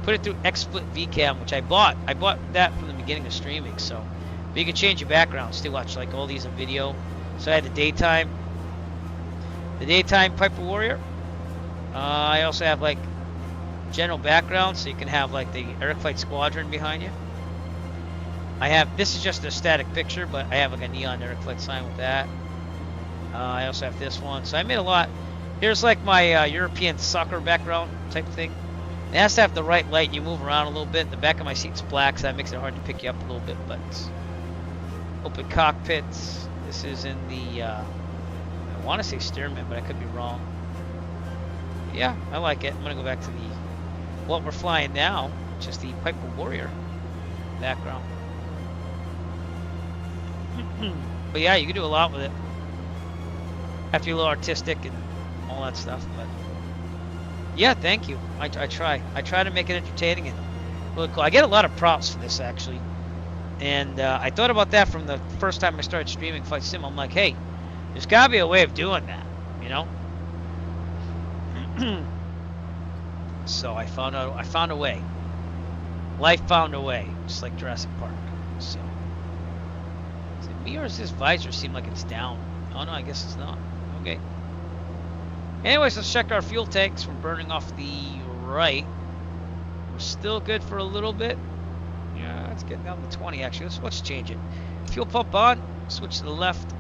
put it through XSplit VCam, which I bought. I bought that from the beginning of streaming, so but you can change your backgrounds to watch like all these in video. So I had the daytime Piper Warrior. I also have like general background, so you can have like the Air Fight Squadron behind you. I have, this is just a static picture, but I have like a neon Air Flight sign with that. I also have this one, so I made a lot. Here's like my European soccer background type thing. It has to have the right light. You move around a little bit. The back of my seat's black, so that makes it hard to pick you up a little bit. But open cockpits. This is in the I want to say Stearman, but I could be wrong. Yeah, I like it. I'm gonna go back to the what we're flying now, which is the Piper Warrior background. But yeah, you can do a lot with it. Have to be a little artistic and all that stuff. But yeah, thank you. I try to make it entertaining and really cool. I get a lot of props for this actually, and I thought about that from the first time I started streaming Flight Sim. I'm like, hey, there's gotta be a way of doing that, you know? So I found a way. Life found a way, just like Jurassic Park. So is it me or does this visor seem like it's down? Oh no, I guess it's not. Okay. Anyways, let's check our fuel tanks. We're burning off the right. We're still good for a little bit. Yeah, it's getting down to 20 actually. Let's change it. Fuel pump on. Switch to the left.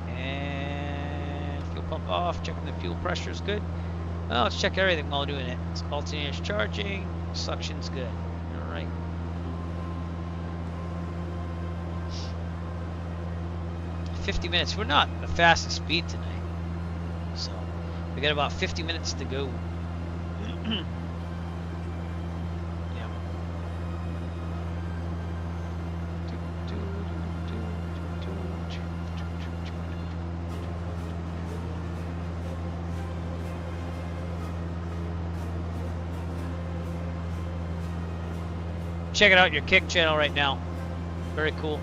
And fuel pump off. Checking the fuel pressure is good. Well, let's check everything while doing it. It's alternator's charging. Suction's good. All right. $50 minutes. We're not the fastest speed tonight. So we got about 50 minutes to go. Yeah. Check it out, your Kick channel right now. Very cool.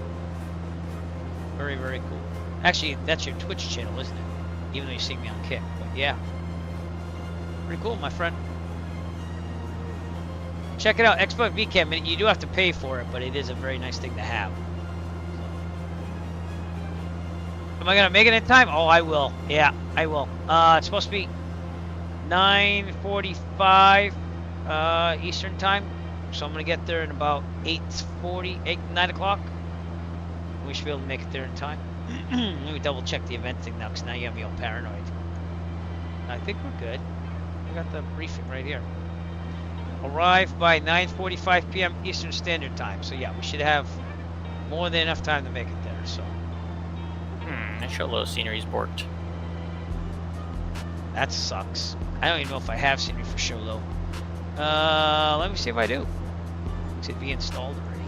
Very, very cool. Actually, that's your Twitch channel, isn't it? Even though you see me on Kick. But yeah. Pretty cool, my friend. Check it out, XSplit VCam. You do have to pay for it, but it is a very nice thing to have. Am I going to make it in time? Oh, I will. Yeah, I will. It's supposed to be 9:45 Eastern time. So I'm going to get there in about 9 o'clock. We should be able to make it there in time. Let me double check the event thing now, because now you have me all paranoid. I think we're good. I got the briefing right here. Arrive by 9:45 p.m. Eastern Standard Time. So yeah, we should have more than enough time to make it there. So. That show low scenery's borked. That sucks. I don't even know if I have scenery for show low. Let me see if I do. It should be installed already.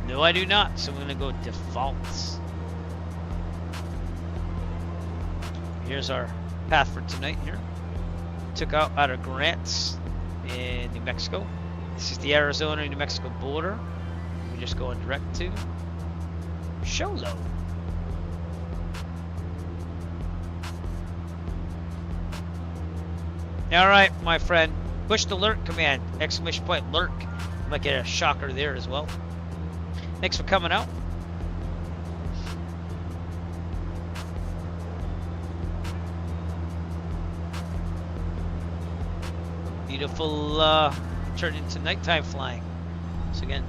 No, I do not. So I'm going to go defaults. Here's our path for tonight here. Took out of Grants in New Mexico. This is the Arizona New Mexico border. We're just going direct to show low. Alright, my friend. Push the lurk command. Exclamation point lurk. Might get a shocker there as well. Thanks for coming out. Beautiful turn into nighttime flying. So again,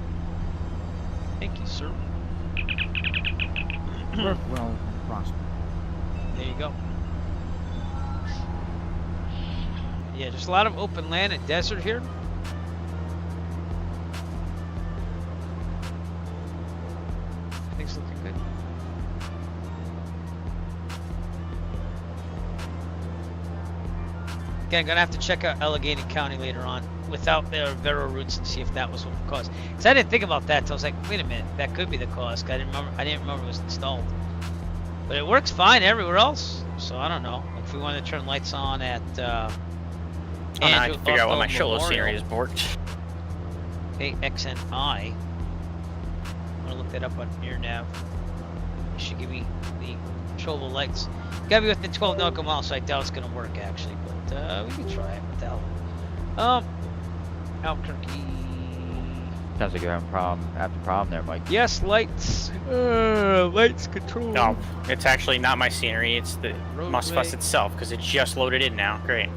thank you, sir. Work well and prosper. There you go. Yeah, just a lot of open land and desert here. Things looking good. Again, gonna have to check out Allegheny County later on without their Vero routes and see if that was what the cause. Because I didn't think about that. So I was like, wait a minute, that could be the cause. 'Cause I didn't remember it was installed. But it works fine everywhere else. So I don't know. If we wanted to turn lights on at I can figure out what my show scenery is borked. KXNI. I'm gonna look that up on air nav. It should give me the controllable lights. Gotta be within 12 nautical miles, so I doubt it's gonna work actually. But we can try it without. Albuquerque. Sounds like you're having problem there, Mike. Yes, lights. Lights control. No, it's actually not my scenery. It's the MSFS itself because it just loaded in now. Great.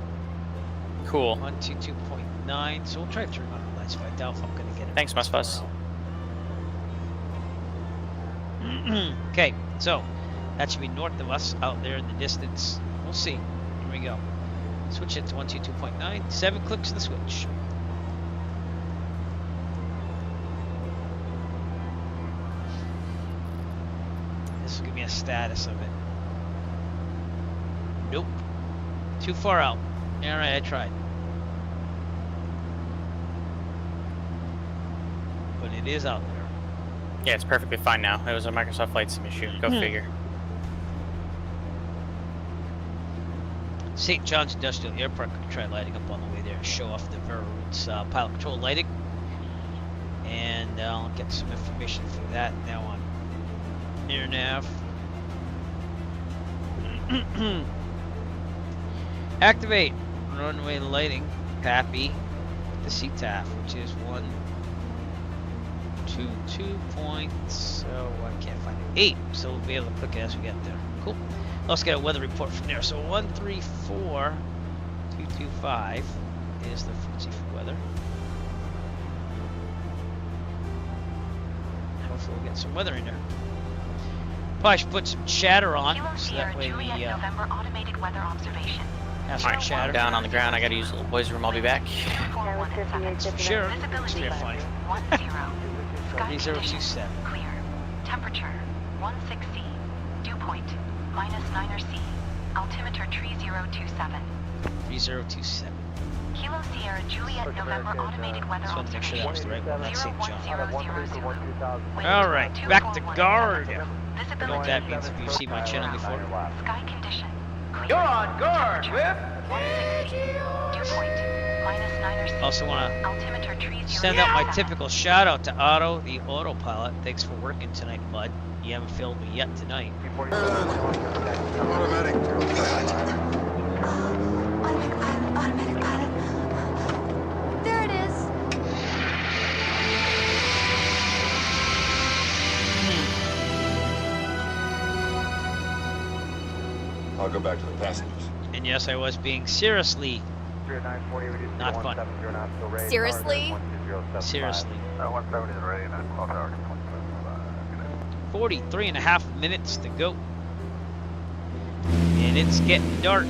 Cool. 122.9. So we'll try to turn on the lights, but I doubt if I'm gonna get it. Thanks, MSFS. Okay, so that should be north of us out there in the distance. We'll see. Here we go. Switch it to 122.9. 7 clicks of the switch. This will give me a status of it. Nope. Too far out. Alright, I tried. But it is out there. Yeah, it's perfectly fine now. It was a Microsoft Flight Sim issue. Go figure. St. John's Industrial Airport. Going to try lighting up on the way there and show off the Vero routes pilot control lighting. And I'll get some information for that now on air nav. Activate runway lighting. Pappy. The CTAF, which is 122 points. So I can't find it. 8. So we'll be able to click it as we get there. Cool. Let's get a weather report from there. So 134.225 is the frequency for weather. Hopefully we'll get some weather in there. Probably should put some chatter on, so that way we November automated weather observation. have some chatter. Down on the ground. I gotta use the little boys' room. I'll be back. Sure. Visibility It's fine. 3027. Clear. Temperature 16C. Dew point -9 C. Altimeter 3027. 3027. Kilo Sierra Juliet November automated weather Just wanted to make sure that was the right one. That's St. John. 01000. Alright, back to guard. I don't know what Visibility that means if you've seen my channel before. Sky condition. Clear. You're on guard, Whip! 16C. Dew point -9 C. Also want to Altimeter 3027. send out my typical shout out to Otto, the autopilot. Thanks for working tonight, bud. You haven't failed me yet tonight. Automatic. Automatic pilot. There it is. I'll go back to the passengers. And yes, I was being seriously not fun. Seriously? Seriously. 43.5 minutes to go. And it's getting dark.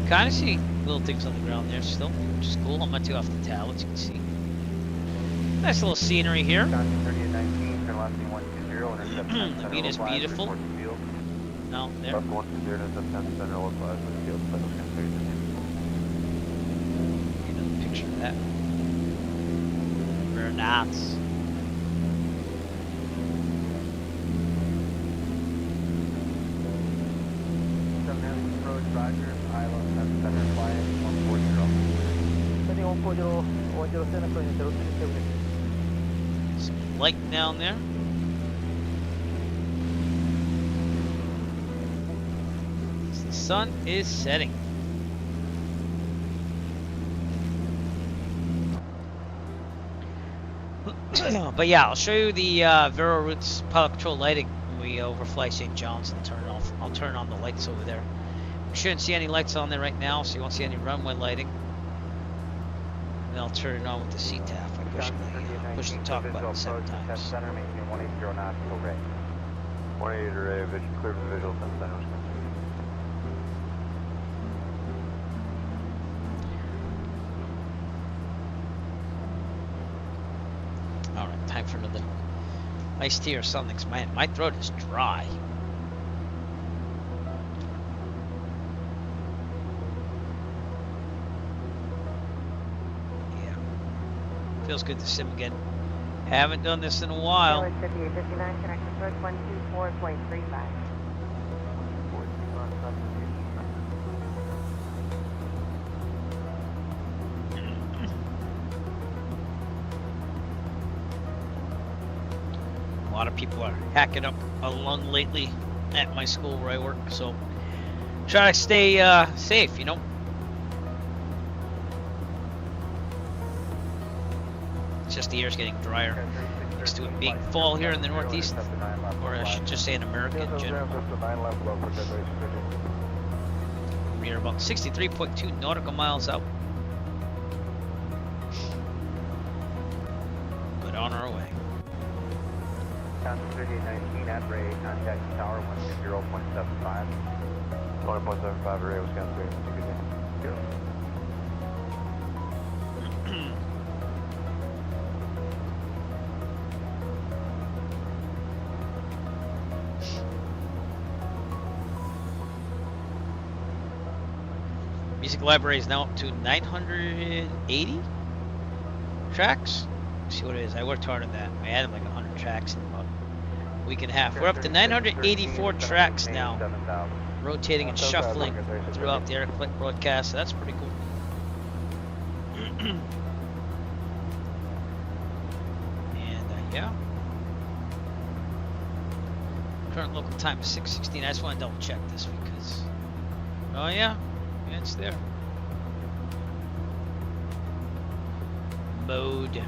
Kind of see little things on the ground there still, which is cool. I'm not too off the tower, as you can see. Nice little scenery here. The meat is beautiful. Out there. Get another picture of that. Very nice. Some light down there. The sun is setting. But yeah, I'll show you the Vero routes pilot control lighting when we overfly St. John's and turn off. I'll turn on the lights over there. We shouldn't see any lights on there right now, so you won't see any runway lighting. And I'll turn it on with the CTAF. I push the talk button 7 times. Center, maintain 180 knots till ray. 180 ray, vision clear for visual, 10 center. iced tea or something. 'Cause my throat is dry. Yeah. Feels good to sim again. Haven't done this in a while. 5859, connect approach 124.35. A lot of people are hacking up along lately at my school where I work, so try to stay safe, you know. It's just the air's getting drier. Next to it being fall here in the Northeast, or I should just say in America in general. We are about 63.2 nautical miles out. But on our way. Council 3819 at Ray 8, contact tower 120.75. 20.75 Ray, Wisconsin 3, 2 Music library is now up to 980 tracks. Let's see what it is. I worked hard on that. I added like 100 tracks in about a week and a half. We're up to 984 tracks now, rotating and shuffling throughout the airclick broadcast. So that's pretty cool. And yeah. Current local time is 6:16. I just want to double check this because. Oh yeah. Yeah, it's there. Mode.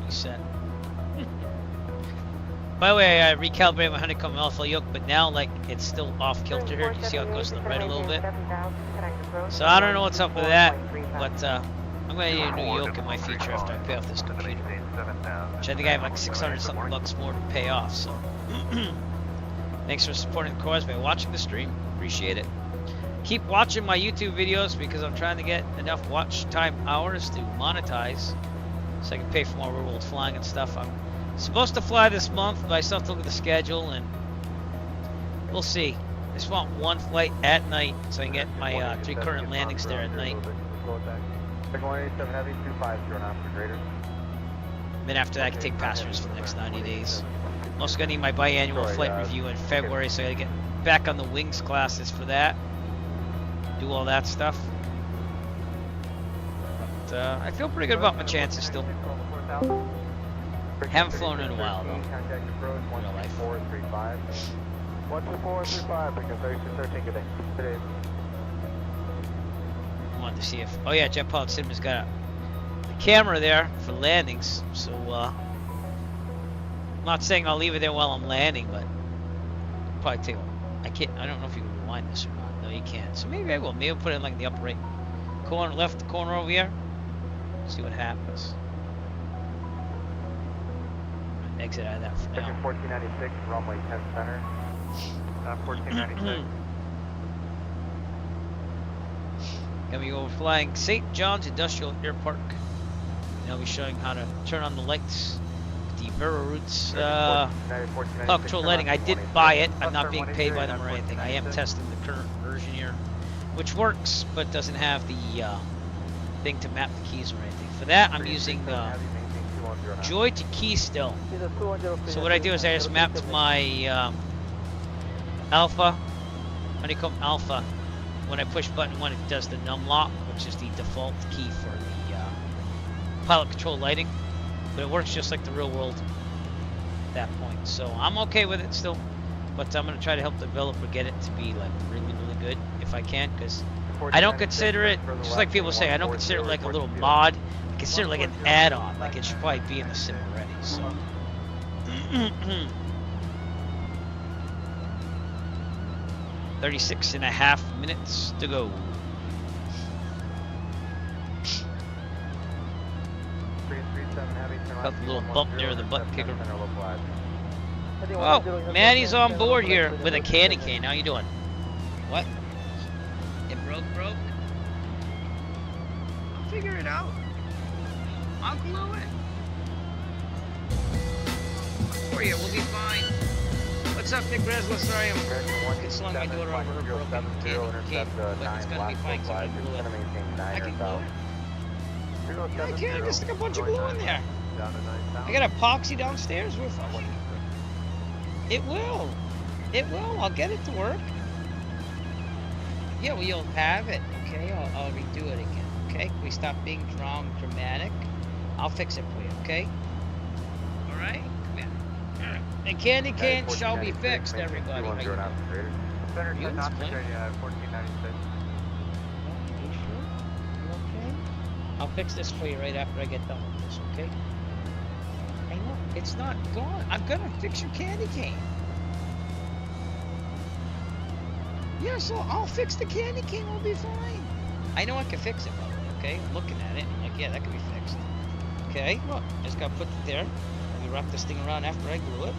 Reset. By the way, I recalibrated my honeycomb alpha yoke, but now like it's still off kilter here. Do you see how it goes to the right a little bit? So I don't know what's up with that, but I'm gonna need a new yoke in my future after I pay off this computer, which I think I have like 600 something bucks more to pay off. So thanks for supporting the cause by watching the stream. Appreciate it. Keep watching my YouTube videos because I'm trying to get enough watch time hours to monetize so I can pay for more real world flying and stuff. I'm supposed to fly this month, but I still have to look at the schedule and we'll see. I just want one flight at night so I can get my 3 current landings there at night. Then after that I can take passengers for the next 90 days. I'm also going to need my biannual flight review in February, so I got to get back on the wings classes for that. Do all that stuff. But I feel pretty good about my chances still. Haven't flown in a while though. In real life. 12435 because 3613 good day. Wanted to see if yeah, Jet Pilot Cinema's got the camera there for landings, so I'm not saying I'll leave it there while I'm landing, but I'll probably take I don't know if you can rewind this or not. No, you can't. So maybe I will. Maybe I'll put it in like the upper right corner, left corner over here. See what happens. Exit out of that for now. 1496, runway 10 center. 1496. Gonna be over flying St. John's Industrial Airport. And I'll be showing how to turn on the lights. The Vera Roots cloud control lighting. I did buy it. I'm not being paid by them or anything. I am testing the current version here, which works, but doesn't have the thing to map the keys or anything. For that, I'm using Joy to key still. So what I do is I just map to my Alpha, honeycomb Alpha. When I push button 1, it does the num lock, which is the default key for the pilot control lighting. But it works just like the real world at that point. So I'm okay with it still. But I'm going to try to help the developer get it to be like really, really good if I can. Because I don't consider it, just like people say, I don't consider it like a little mod. I consider it like an add-on. Like it should probably be in the sim already. So. 36.5 minutes to go. Got the little bump near the butt kicker. Oh, Maddie's on board here with a candy cane. How you doing? What? It broke? I'll figure it out. I'll glue it. for you. We'll be fine. What's up, Nick Breslow? Sorry, I'm slung my daughter over her broken candy, but it's gonna be fine. So I can glue it. I can glue it. Yeah, I can. I can stick a bunch of glue in there. I got epoxy downstairs. We're fine. It will. It will. I'll get it to work. Yeah, well, you'll have it. Okay, I'll redo it again. Okay, can we stop being dramatic? I'll fix it for you. Okay. All right. Come here. All right. The candy cane shall be fixed, everybody. How you doing? You in this plane? I'll fix this for you right after I get done with this, okay? I know, it's not gone. I'm gonna fix your candy cane. Yeah, so I'll fix the candy cane, we'll be fine. I know I can fix it, brother, okay? I'm looking at it, I'm like, yeah, that can be fixed. Okay, look, just gotta put it there. We wrap this thing around after I glue it.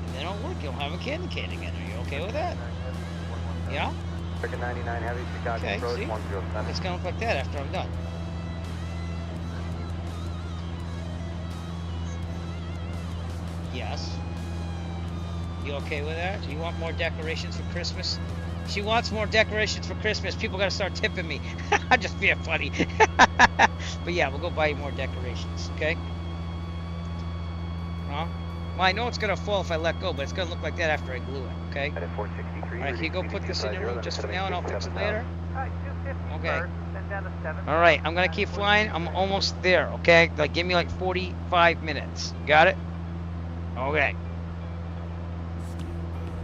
And then it'll work, you'll have a candy cane again. Are you okay with that? Yeah? Okay, see? It's gonna look like that after I'm done. Yes. You okay with that? You want more decorations for Christmas? She wants more decorations for Christmas. People gotta start tipping me. I'm just being funny. But yeah, we'll go buy you more decorations, okay? Huh? Well, I know it's gonna fall if I let go, but it's gonna look like that after I glue it, okay? Alright, can you go put this in your room just for now and I'll fix it later? Okay. Alright, I'm gonna keep flying. I'm almost there, okay? Like, give me like 45 minutes. Got it? Okay.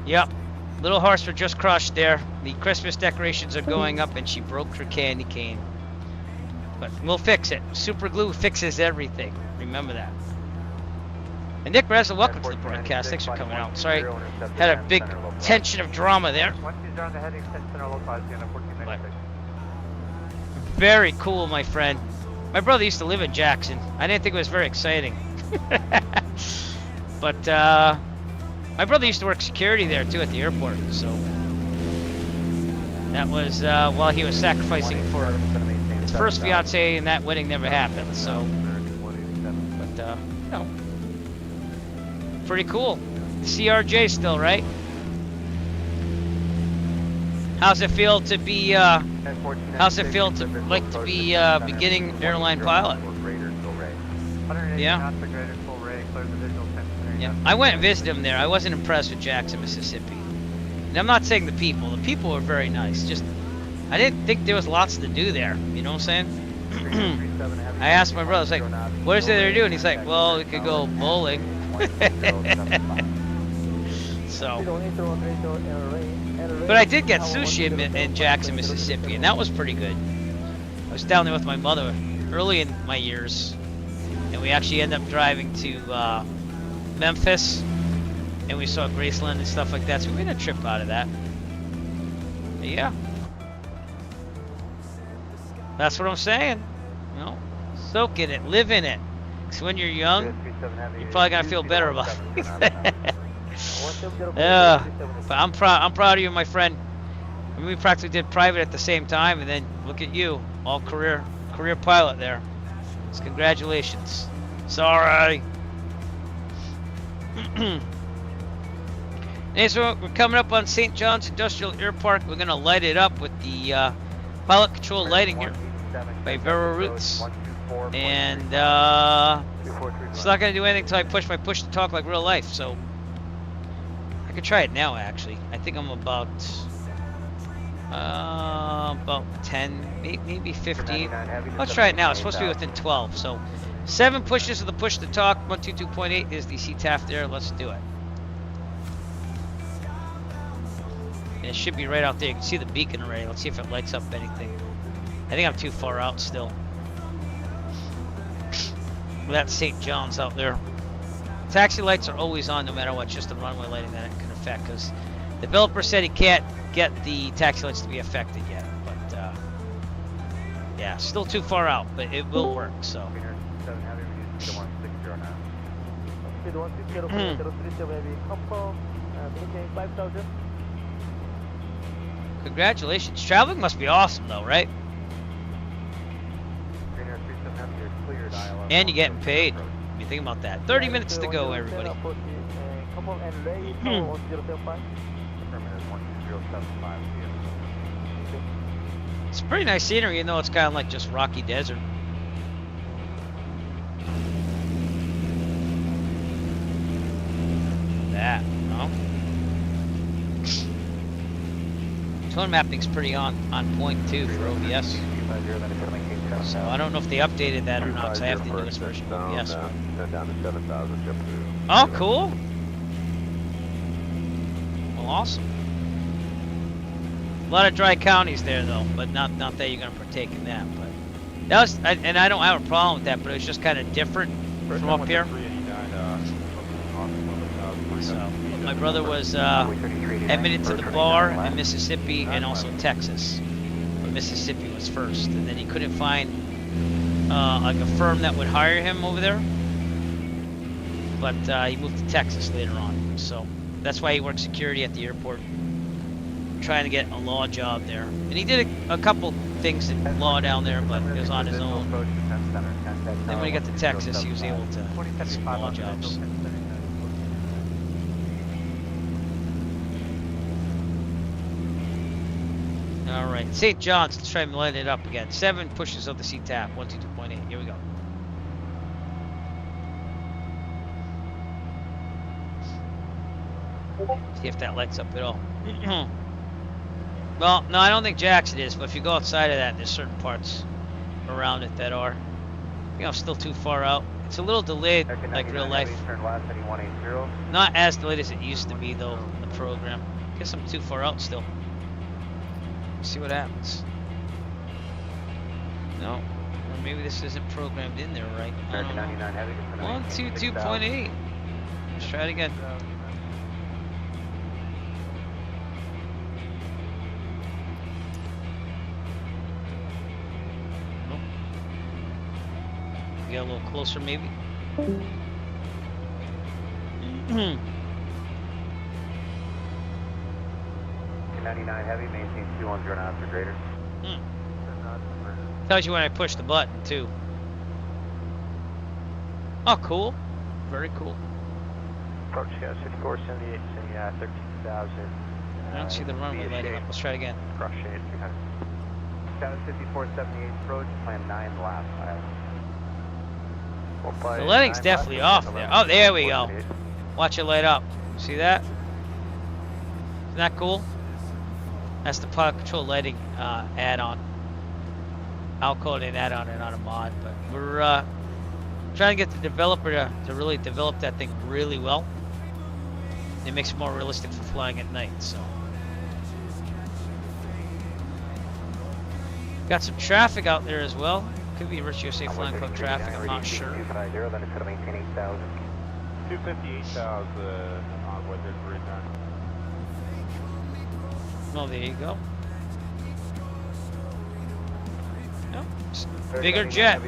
Yep. Little horse were just crushed there. The Christmas decorations are going up and she broke her candy cane. But we'll fix it. Super glue fixes everything. Remember that. And Nick Reza, welcome to the broadcast. Thanks for coming out. Sorry, had a big tension of drama there. But very cool, my friend. My brother used to live in Jackson. I didn't think it was very exciting. But my brother used to work security there too at the airport, so that was while he was sacrificing for his first fiance, and that wedding never happened. So, but you know, pretty cool. CRJ still, right? How's it feel to be? How's it feel to like to be beginning airline pilot? Yeah. Yeah, I went and visited him there. I wasn't impressed with Jackson, Mississippi. And I'm not saying the people. The people were very nice. Just, I didn't think there was lots to do there. You know what I'm saying? I asked my brother, I was like, what is it they're doing? He's like, well, we could go bowling. So. But I did get sushi in Jackson, Mississippi, and that was pretty good. I was down there with my mother early in my years. And we actually ended up driving to Memphis, and we saw Graceland and stuff like that, so we made a trip out of that. But yeah, that's what I'm saying. You know, soak in it, live in it. Because when you're young, you're probably gonna feel better about it. Yeah, but I'm proud of you, my friend. I mean, we practically did private at the same time, and then look at you, all career pilot there. So congratulations. Sorry. Hey, so we're coming up on St. John's Industrial Air Park. We're going to light it up with the pilot control lighting here by Vero Roots. And it's not going to do anything until I push my push to talk like real life. So I could try it now, actually. I think I'm about 10, maybe 15. Let's try it now. It's supposed to be within 12. So 7 pushes of the push to talk. 122.8 is the CTAF there. Let's do it. And it should be right out there. You can see the beacon array. Let's see if it lights up anything. I think I'm too far out still. That's St. John's out there. Taxi lights are always on no matter what. Just the runway lighting that it can affect. Because the developer said he can't get the taxi lights to be affected yet. But yeah, still too far out. But it will work. So. Congratulations. Traveling must be awesome though, right? And you're getting paid, you think about that? 30 minutes to go, everybody. It's pretty nice scenery, even though it's kind of like just rocky desert. That, no? Tone mapping's pretty on point too for OBS. So I don't know if they updated that or not, because I have the newest version of OBS. Down to 7,000. Oh, cool. Well, awesome. A lot of dry counties there, though, but not that you're gonna partake in that. But that was, and I don't have a problem with that, but it was just kind of different from up here. So my brother was admitted to the bar in Mississippi and also Texas. But Mississippi was first, and then he couldn't find like a firm that would hire him over there. But he moved to Texas later on, so that's why he worked security at the airport, trying to get a law job there. And he did a couple things in law down there, but it was on his own. Then when he got to Texas, he was able to get some law jobs. All right, St. John's, let's try and line it up again. 7 pushes of the C-tap, 122.8, here we go. See if that lights up at all. Well, no, I don't think Jackson is, but if you go outside of that, there's certain parts around it that are, you know, still too far out. It's a little delayed, like real life. Not as delayed as it used to be, though, the program. Guess I'm too far out still. See what happens. No, or maybe this isn't programmed in there right. 122.8. Let's try it again. Nope. Get a little closer, maybe. 99 heavy, maintain 210 knots or greater. Tells you when I push the button too. Oh, cool. Very cool. Approach 5478, 13,000. I don't see the runway lighting up. Let's try it again. Crush shade 300. Status 5478 approach, plan 9 last mile. The lighting's definitely off there. Oh, there we go. Watch it light up. See that? Isn't that cool? That's the pilot control lighting add-on. I'll call it an add-on and not a mod, but we're trying to get the developer to really develop that thing really well. It makes it more realistic for flying at night, so. Got some traffic out there as well. Could be Rich USA Flying Club traffic, I'm not sure. 258,000 on what they're doing now. Well, there you go. No, bigger jet.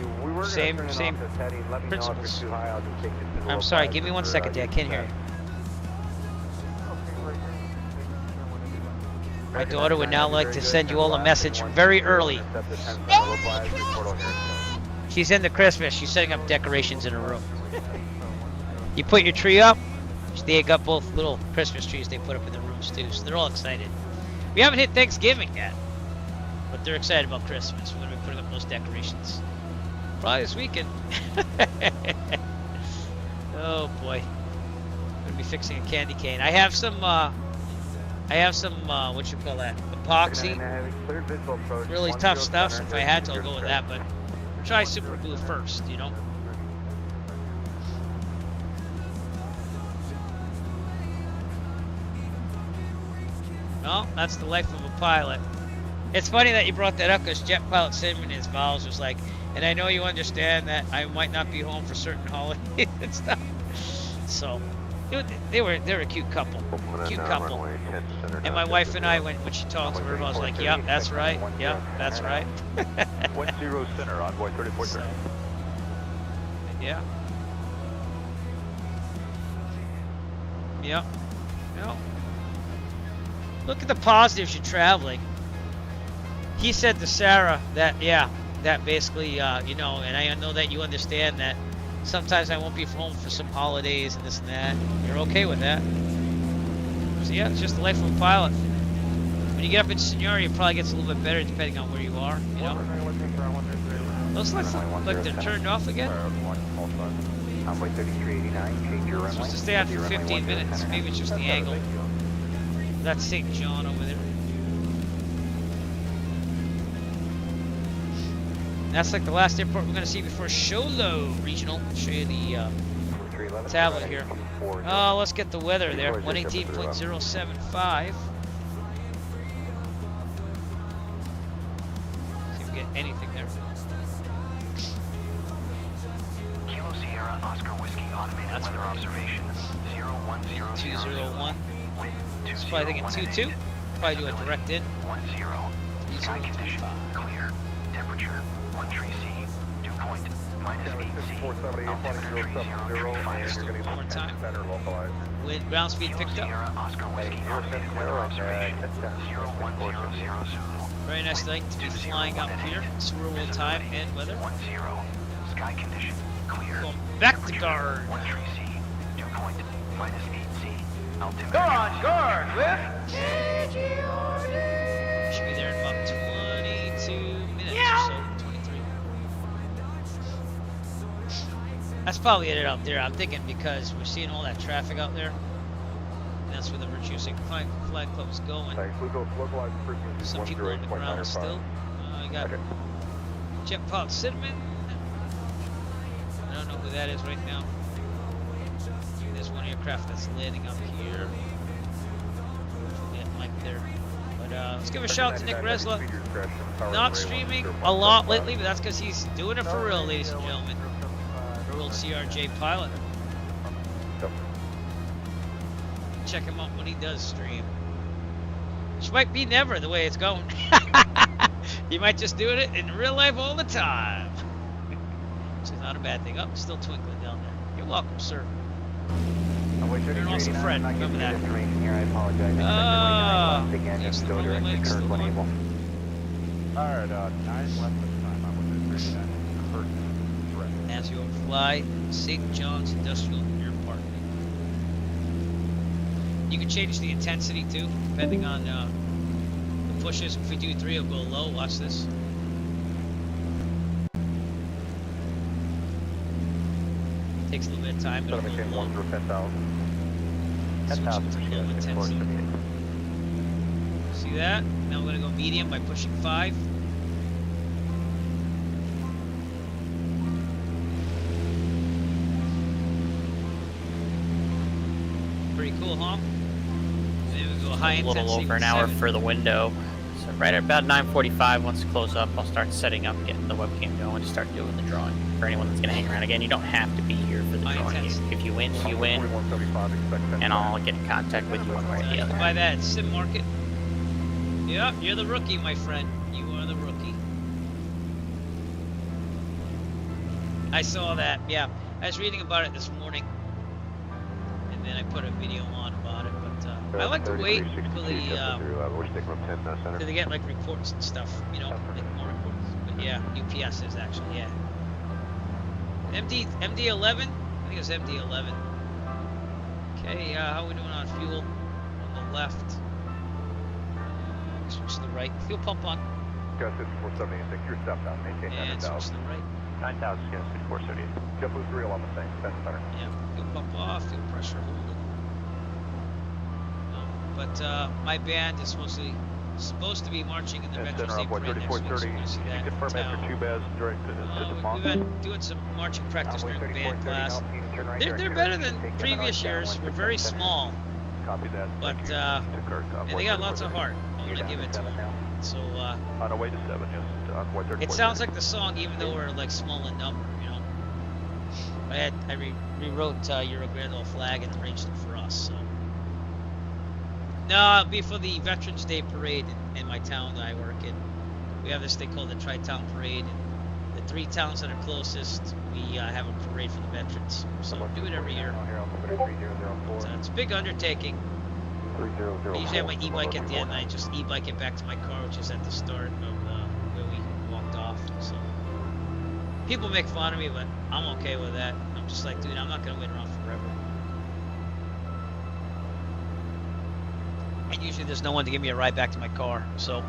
Same principles. I'm sorry, give me 1 second, Dad. I can't hear you. My daughter would now like to send you all a message very early. She's into Christmas. She's setting up decorations in her room. You put your tree up. They got both little Christmas trees they put up in the rooms too, so they're all excited. We haven't hit Thanksgiving yet, but they're excited about Christmas. We're gonna be putting up those decorations probably this weekend. Oh boy, I'm gonna be fixing a candy cane. I have some what you call that? Epoxy. Really tough stuff. So if I had to, I'll go with that. But try super glue first, you know. Well, that's the life of a pilot. It's funny that you brought that up because Jet Pilot Cinnamon in his vows was like, and I know you understand that I might not be home for certain holidays and stuff. So, they're a cute couple. Cute couple. And my wife and I, when she talked to her, I was like, yep, that's right. Yep, that's right. 10 center, envoy 34. So, yeah. Yep. No. Look at the positives you're traveling. He said to Sarah that, yeah, that basically, you know, and I know that you understand that sometimes I won't be home for some holidays and this and that. You're okay with that. So yeah, it's just the life of a pilot. When you get up in seniority, it probably gets a little bit better depending on where you are, you know? Those lights look like they're turned off again. Runway 3389, change your runway. Supposed to stay out for 15 minutes. Maybe it's just the angle. That's St. John over there. That's like the last airport we're going to see before Sholo Regional. I'll show you the tablet here. Oh, let's get the weather there. 118.075. See if we get anything there. Kilo Sierra, Oscar Whiskey, automated weather observation. 201. It's probably thinking 22. Probably do a direct in. 10. Sky condition clear. Temperature 13 C. Dew point -8 C. Altimeter 30 One more time. Wind ground speed picked up. Oscar Whiskey, automated weather observation. 0100. Very nice night to be flying up here. Swirl time and weather. 10. Sky condition clear. Going back to guard. 13 C. Dew point -8 C. Altimeter. Go on, guard, lift! Should be there in about 22 minutes or so. 23. That's probably it out there. I'm thinking because we're seeing all that traffic out there. And that's where the Virtuosic Flag Club is going. Some people on the ground still. You got Jet Pod Cinnamon. I don't know who that is right now. There's one aircraft that's landing up here. Like there. But let's give a shout out to Nick Resla. Not streaming a lot lately, but that's because he's doing it for real, ladies and gentlemen. World CRJ pilot. Check him out when he does stream. Which might be never the way it's going. He might just do it in real life all the time. Which is not a bad thing. Oh, it's still twinkling down there. You're welcome, sir. You're an awesome friend. Remember that. Thanks to the links, the one. Alright, 9 left this time. I'm with 39. As you overfly St. John's Industrial Airport. You can change the intensity too, depending on the pushes. If we do 3, it'll go low. Watch this. Takes a little bit of time, but it'll go low. Switch it to low intensity. See that? Now we're going to go medium by pushing 5. Pretty cool, huh? And then we go high A intensity. little over an hour for the window. So right at about 9:45, once it closes up, I'll start setting up, getting the webcam going, to start doing the drawing. For anyone that's going to hang around, again, you don't have to be here for the drawing. If you win, you win, and I'll get in contact with you one way or the other. Buy that at Sim Market. Yep, you're the rookie, my friend. You are the rookie. I saw that. Yeah, I was reading about it this morning, and then I put a video on about it. But I like to wait until they get like reports and stuff. You know, like more reports. But yeah, UPS is actually MD11. I think it was MD11. Okay, how are we doing on fuel? On the left. Switch to the right. Fuel pump on. Got 5476, you're stepped out, maintain And switch to the right. 9,000, got 5478. JetBlue's real on the same, that's better. Yeah, fuel pump off, fuel pressure holding. No, but my band is supposed to be marching in the Metro State Parade next week, so we're going to see that in town. We've been doing some marching practice during the band class. They're better than previous years. We're very small, but and they got lots of heart. I'm going to give it to them. So on our way to 7, yes. It sounds like the song, even though we're like small in number, you know. I rewrote Euro Grand Ole Flag and arranged it for us. So. No, it'll be for the Veterans Day Parade in my town that I work in. We have this thing called the Tri-Town Parade. And the 3 towns that are closest, we have a parade for the veterans. So we do it every year. So it's a big undertaking. I usually have my e-bike at the end, and I just e-bike it back to my car, which is at the start of where we walked off. So People make fun of me, but I'm okay with that. I'm just like, dude, I'm not gonna wait around forever. And usually there's no one to give me a ride back to my car, so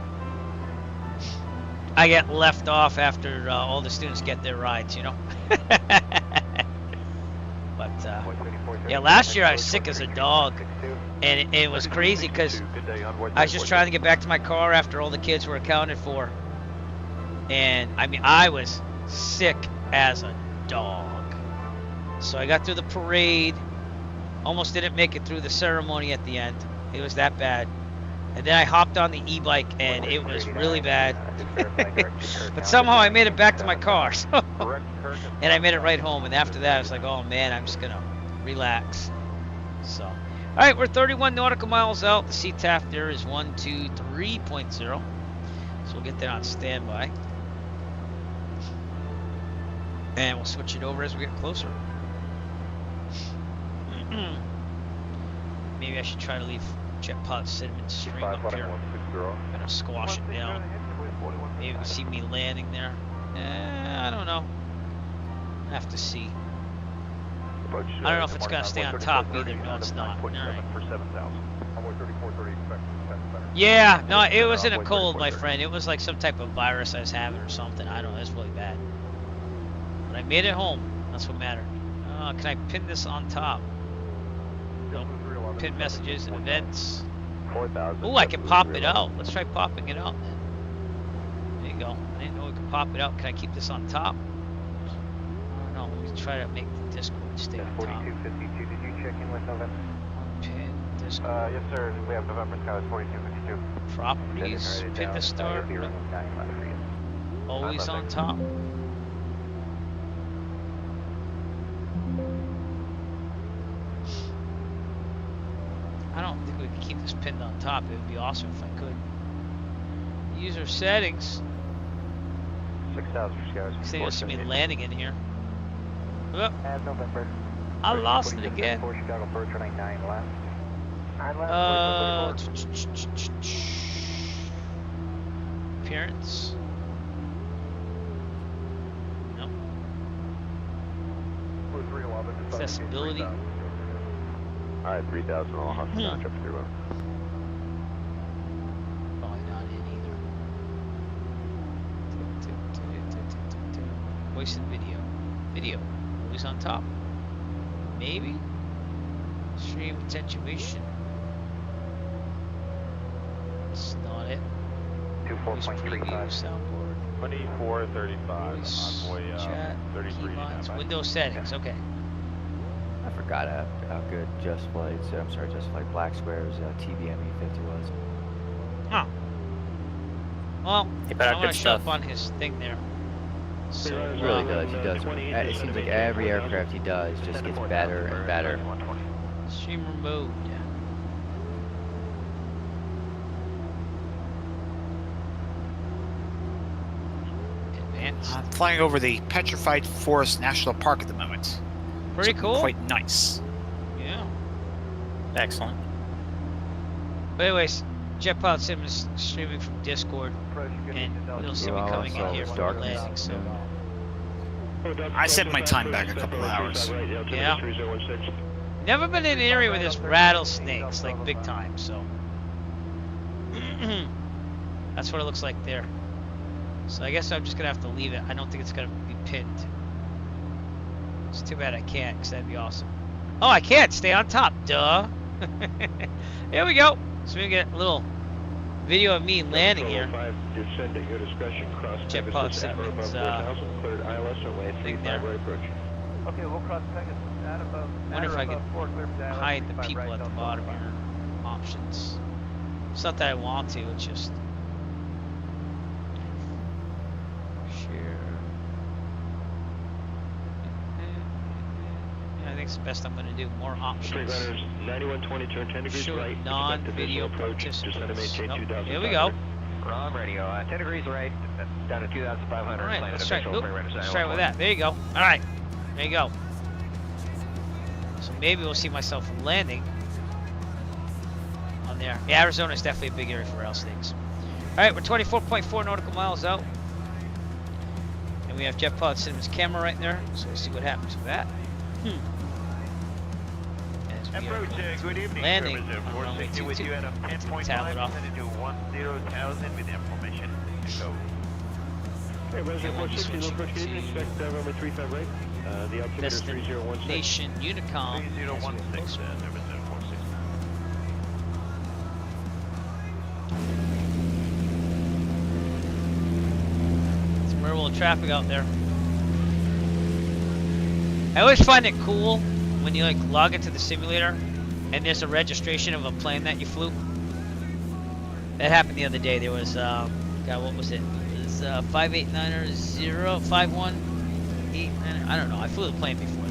I get left off after all the students get their rides, you know. But yeah, last year I was sick as a dog, and it was crazy because I was just trying to get back to my car after all the kids were accounted for, and I mean I was sick as a dog. So I got through the parade, almost didn't make it through the ceremony at the end. It was that bad. And then I hopped on the e-bike and it was really bad. But somehow I made it back to my car. So and I made it right home. And after that I was like, oh man, I'm just gonna relax. So alright, we're 31 nautical miles out. The CTAF there is 123.0. So we'll get that on standby. And we'll switch it over as we get closer. Maybe I should try to leave jet pod cinnamon stream up here. I'm gonna squash it down. Maybe you can see me landing there. I don't know. I have to see. I don't know if it's gonna stay on top either. No, it's not. Alright. Yeah, no, it wasn't a cold, my friend. It was like some type of virus I was having or something. I don't know. It's really bad. But I made it home. That's what mattered. Can I pin this on top? Nope. Pin messages and events. Oh, I can pop it out. Let's try popping it out then. There you go. I didn't know we could pop it out. Can I keep this on top? I don't know. Let me try to make the Discord stay on top. 4252, did you check in with November? Pin Discord. Yes, sir. We have November Sky 4252. Properties. Pin to start. Always on top. I don't think we can keep this pinned on top. It would be awesome if I could. User settings. 6,000 skies. You'll see me landing in here. Oh, November. I lost it again. Chicago Bird running 9 left. 9 left. Appearance. Nope. Accessibility. Alright, 3,000 all Hudson jump through. Probably not in either. Voice and video. Video. Always on top. Maybe. Stream attenuation. That's not it. Voice preview, soundboard. 2435. Voice, chat, 33. keylines, Windows settings. Okay. I forgot how good Just Flight Black Square's TBME 50 was. Huh. Well, You better I'm gonna good show stuff. up on his thing there. So, He really does. He does. It seems like every aircraft he does just gets better and better. streamer mode. Advanced. I'm flying over the Petrified Forest National Park at the moment. Pretty It's cool. Quite nice. Yeah. Excellent. But anyways, Jetpod Sim is streaming from Discord, and you'll see me coming in here for the landing. So I set my time back a couple of hours. yeah. Never been in an area where there's rattlesnakes, like big time. So that's what it looks like there. So I guess I'm just gonna have to leave it. I don't think it's gonna be pinned. It's too bad I can't, because that'd be awesome. Oh, I can't stay on top, duh. Here we go. So we get a little video of me landing here. Jetpod Simon's thing there. Okay, we'll cross Pegasus at about. I wonder if I could hide the people at the bottom here. Options. It's not that I want to, it's just share. Yeah, I think it's the best I'm going to do. More options. Show non-video participants. Nope. Here we go. Wrong radio. 10 degrees right. Down to 2,500. All right, let's try. Let's try with that. There you go. All right, there you go. So maybe we'll see myself landing on there. Yeah, Arizona is definitely a big area for rattlesnakes. All right, we're 24.4 nautical miles out, and And we have Jet Pilot Cinema's camera right there, so we'll see what happens with that. As we are good evening, landing service on runway 22. with you at a Let's 10.5, tab it off. to do 10,000 with information to go. Hey, resident 460, low approach, good evening, expect runway 35 right. The altimeter is 3016. Destination Unicom. 3016, service 460. Some real world traffic out there. I always find it cool when you like log into the simulator and there's a registration of a plane that you flew. That happened the other day. There was God, what was it? It was 589 or 518. I don't know. I flew the plane before.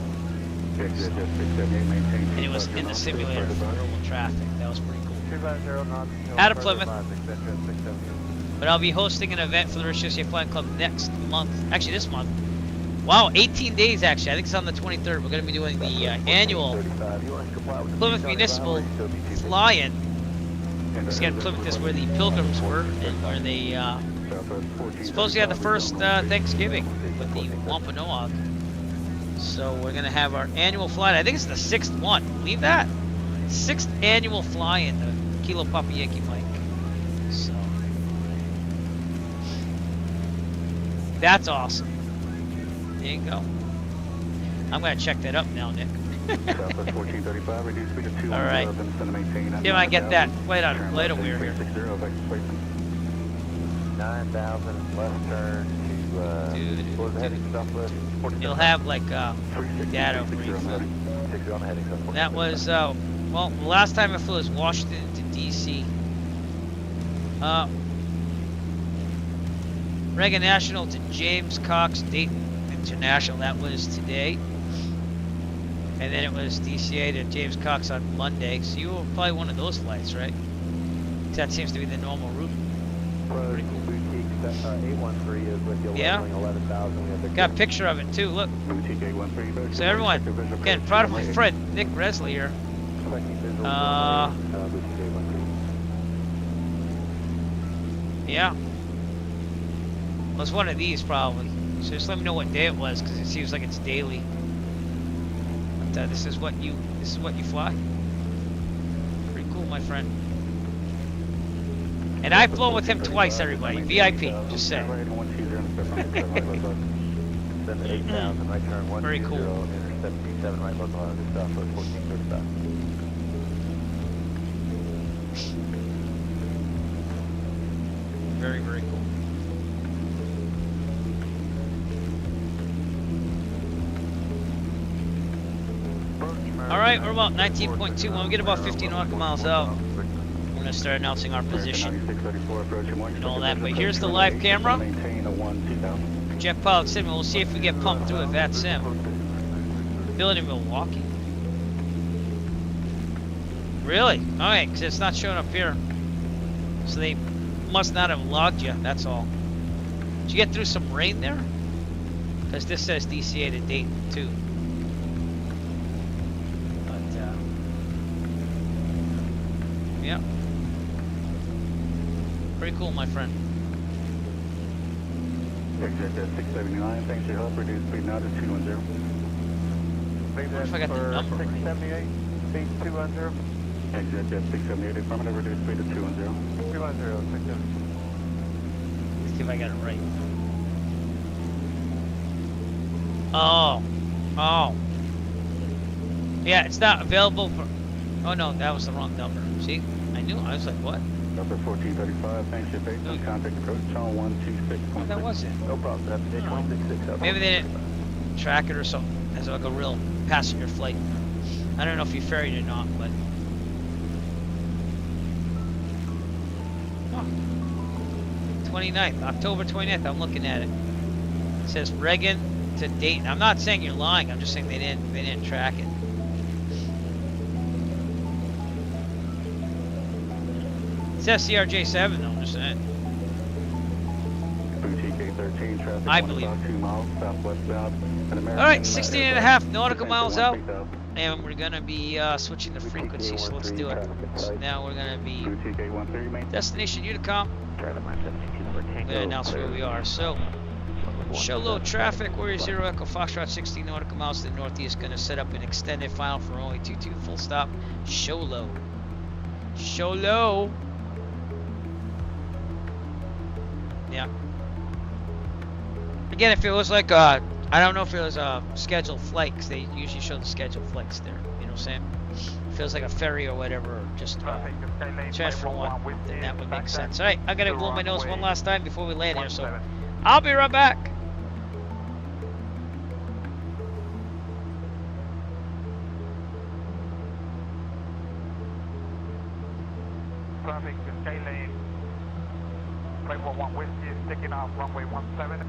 And it was in the simulator for real world traffic. That was pretty cool. Out of Plymouth. But I'll be hosting an event for the Rich USA Flying Club next month. Actually, this month. Wow, 18 days actually. I think it's on the 23rd. We're going to be doing the annual Plymouth Municipal Fly-In. Again, Plymouth is where the Pilgrims were and where they supposedly had the first Thanksgiving with the Wampanoag. So we're going to have our annual fly-in. I think it's the 6th one. Believe that? 6th annual fly-in, the Kilo Papa Yankee Mike. So that's awesome. There you go. I'm going to check that up now, Nick. Alright. See if I get that flight out of later we're here. 9,000 left turn to You'll have like data brief. That was well, the last time I flew was Washington to DC. Reagan National to James Cox Dayton International. That was today. And then it was DCA to James Cox on Monday. So you were probably one of those flights, right? That seems to be the normal route. Pretty cool. 813 is with you. Yeah. 11,000. Got a picture of it too. Look. So everyone, again, proud of my friend Nick Resley here. Yeah. Well, it's one of these probably. So just let me know what day it was, because it seems like it's daily. But this is what you fly. Pretty cool, my friend. And I've flown with him twice, everybody. VIP, just say. Very cool. Very, very cool. Alright, we're about 19.2. When we get about 15 nautical miles out, we're going to start announcing our position and all that. But here's the live camera. Jet Pilot Sim. We'll see if we get pumped through a VAT Sim. Built in Milwaukee. Really? Alright, because it's not showing up here. So they must not have logged you, that's all. Did you get through some rain there? Because this says DCA to Dayton, too. Yeah. Pretty cool, my friend. Exit 679, thanks for your help. Reduce speed now to 210. What if I got the number? 678, speed 210. Exit 678, affirmative, reduce speed to 210. 210, 670. Let's see if I got it right. Oh. Oh. Yeah, it's not available for... Oh no, that was the wrong number. See? I knew. I was like, what? Number 1435, thanks for your patience. Contact approach on 126. Oh, that was it. No problem. That's 1667. Maybe they didn't track it or something as like a real passenger flight. I don't know if you ferried it or not, but... Oh. 29th, October 29th, I'm looking at it. It says Reagan to Dayton. I'm not saying you're lying, I'm just saying they didn't track it. It's SCRJ7 though, I'm just saying. I believe it. Alright, 16 and a half nautical miles out. And we're going to be switching the frequency, so let's do it. So now we're going to be Destination Unicom. I'm going to announce where we are. So, Show low traffic, Warrior 0 Echo Foxtrot 60 nautical miles to the northeast. Gonna set up an extended final for only 22 full stop. Show low. Show low. Yeah. Again, if it was like I don't know if it was a scheduled flight, because they usually show the scheduled flights there. You know what I'm saying? Feels like a ferry or whatever, or just transfer one, then that would make sense. Alright, I gotta blow my nose one last time before we land here, so I'll be right back. Traffic to K-Lane. 341 Whiskey is sticking off runway 17.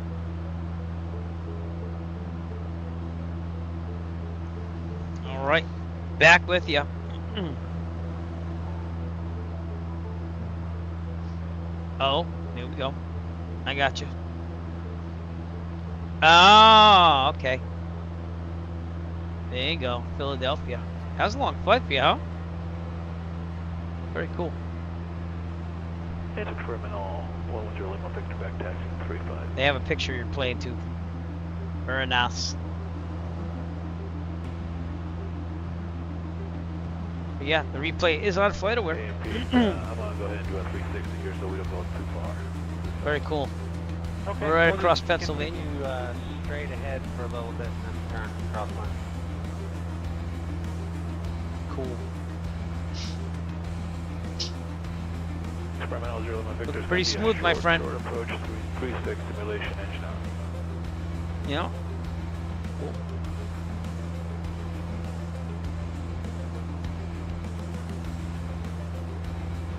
Alright, back with you. Oh, here we go. I got you. Oh, okay. There you go, Philadelphia. That was a long flight for you, huh? Very cool. Into terminal 110 Lima Victor back taxi 35. They have a picture of your plane too. Very nice. But yeah, the replay is on FlightAware. I'm gonna go ahead and do a 360 here so we don't go too far. Very cool. Okay, We're right across Pennsylvania. Continue straight ahead for a little bit and then turn cross line. Cool. Experimental 0 Lima Victor. Pretty smooth, my friend. Short approach 36 simulation engine out. Yeah. Cool.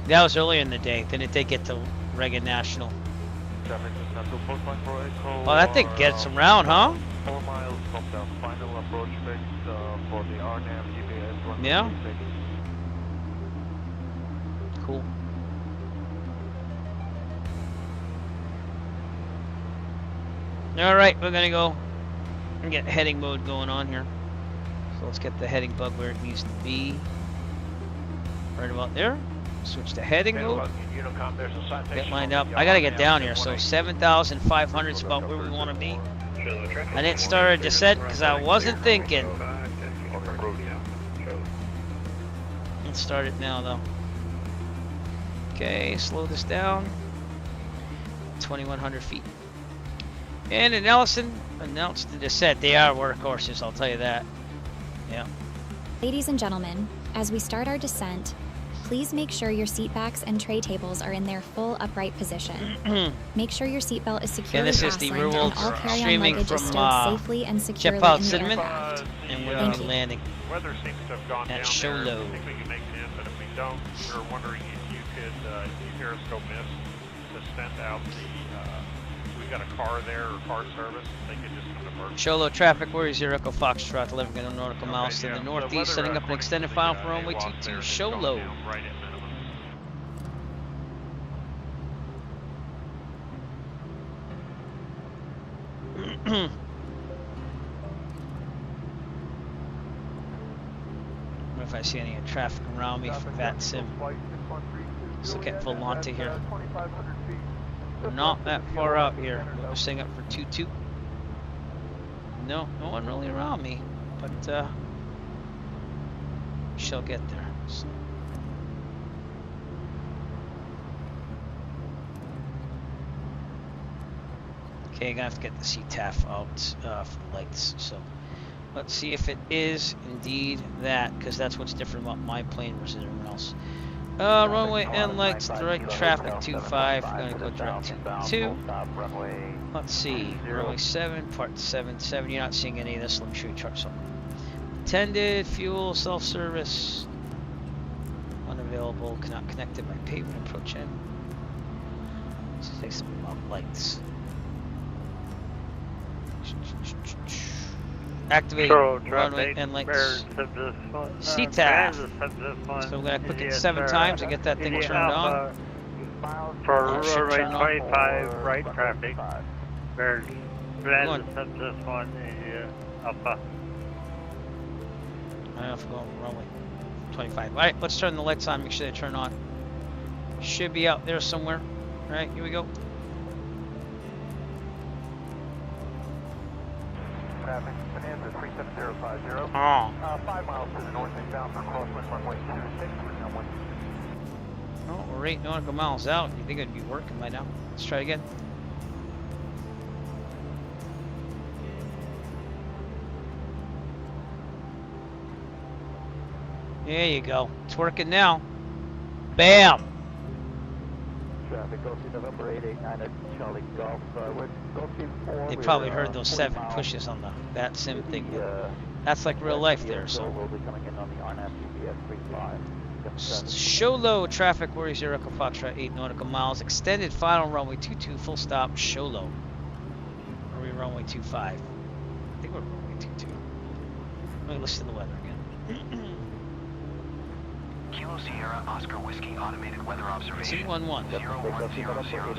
That was earlier in the day. Then it did get to Reagan National. Oh, that thing gets around, huh? 4 miles from the final approach fix for the RNAV GPS 126. Yeah. Cool. Alright, we're gonna go and get heading mode going on here. So let's get the heading bug where it needs to be. Right about there. Switch to heading mode. Get lined up. I gotta get down here, so 7,500 is about where we want to be. I didn't start a descent because I wasn't thinking. Let's start it now though. Okay, slow this down. 2,100 feet. And in Ellison, announced the descent. They are workhorses, I'll tell you that. Yeah. Ladies and gentlemen, as we start our descent, please make sure your seat backs and tray tables are in their full upright position. Make sure your seatbelt is securely fastened and all carry-on luggage is stowed safely and securely in the aircraft. And we're going to be landing Weather seems to have gone at down show there. low. I think we can make it in, but if we don't, we're wondering if you could periscope miss to send out the, we've got a car there or car service, they could just come to Merck. Show low traffic, Warrior 0 Echo Foxtrot, delivering a nautical miles to the northeast, setting up an extended final for runway 22, show low. Right at minimum. If I see any traffic around me for that sim. Let's look at Volante here. We're not that far out here. We're setting up for 2-2. No one really around me, but shall get there. So. Okay, gonna have to get the CTAF out for the lights. So let's see if it is indeed that, because that's what's different about my plane versus everyone else. Runway and lights, direct traffic 25. We're gonna go direct to 2. Let's see, runway 7, part 7. You're not seeing any of this. Let me show you chart something. Attended, fuel, self-service, unavailable, cannot connect it by pavement approach end. Let's take some lights. Activate runway and lights. CTAF. So we're gonna click it 7 times and get that thing turned on. For runway 25, right traffic. There's One. this one, Alpha. I don't know if we're going runway 25. Alright, let's turn the lights on, make sure they turn on. Should be out there somewhere. Alright, here we go. traffic. Bonanza 37050. Oh. 5 miles to the north inbound for crosswind runway 26. Oh, we're 8 nautical miles out. You think it'd be working by now? Let's try again. There you go. It's working now. Bam! Traffic, Gulf November 889 at Charlie Golf. Gulf 4. They probably heard those 7 pushes on that sim thing. That's like real life there, so. Will be coming in on the RNAV UBS 35. Show low traffic, Warrior Zero Foxtrot 8 nautical miles. Extended final runway 22, full stop, show low. Or are we runway 25? I think we're runway 22. Let me listen to the weather again. Kilo Sierra Oscar Whiskey Automated Weather Observation. 211. 0100.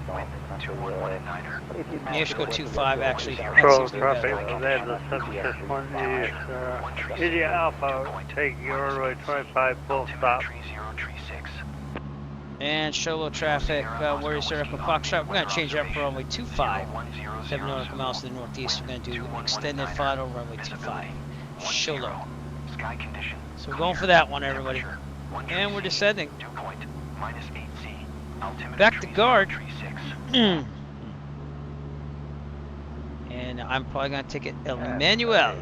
Wind 211 at 9er. Maybe I should go 25 actually. Control traffic, Atlanta 761 is India Alpha, take your runway 25, full stop. And show low traffic, Warrior Zero Foxtrot. We're going to change that for runway 25. 7 nautical miles to the northeast. We're going to do extended final runway 25. Show low. Sky condition. So we're going for that one, everybody. And we're descending. Back to guard. And I'm probably going to take it El Manuel.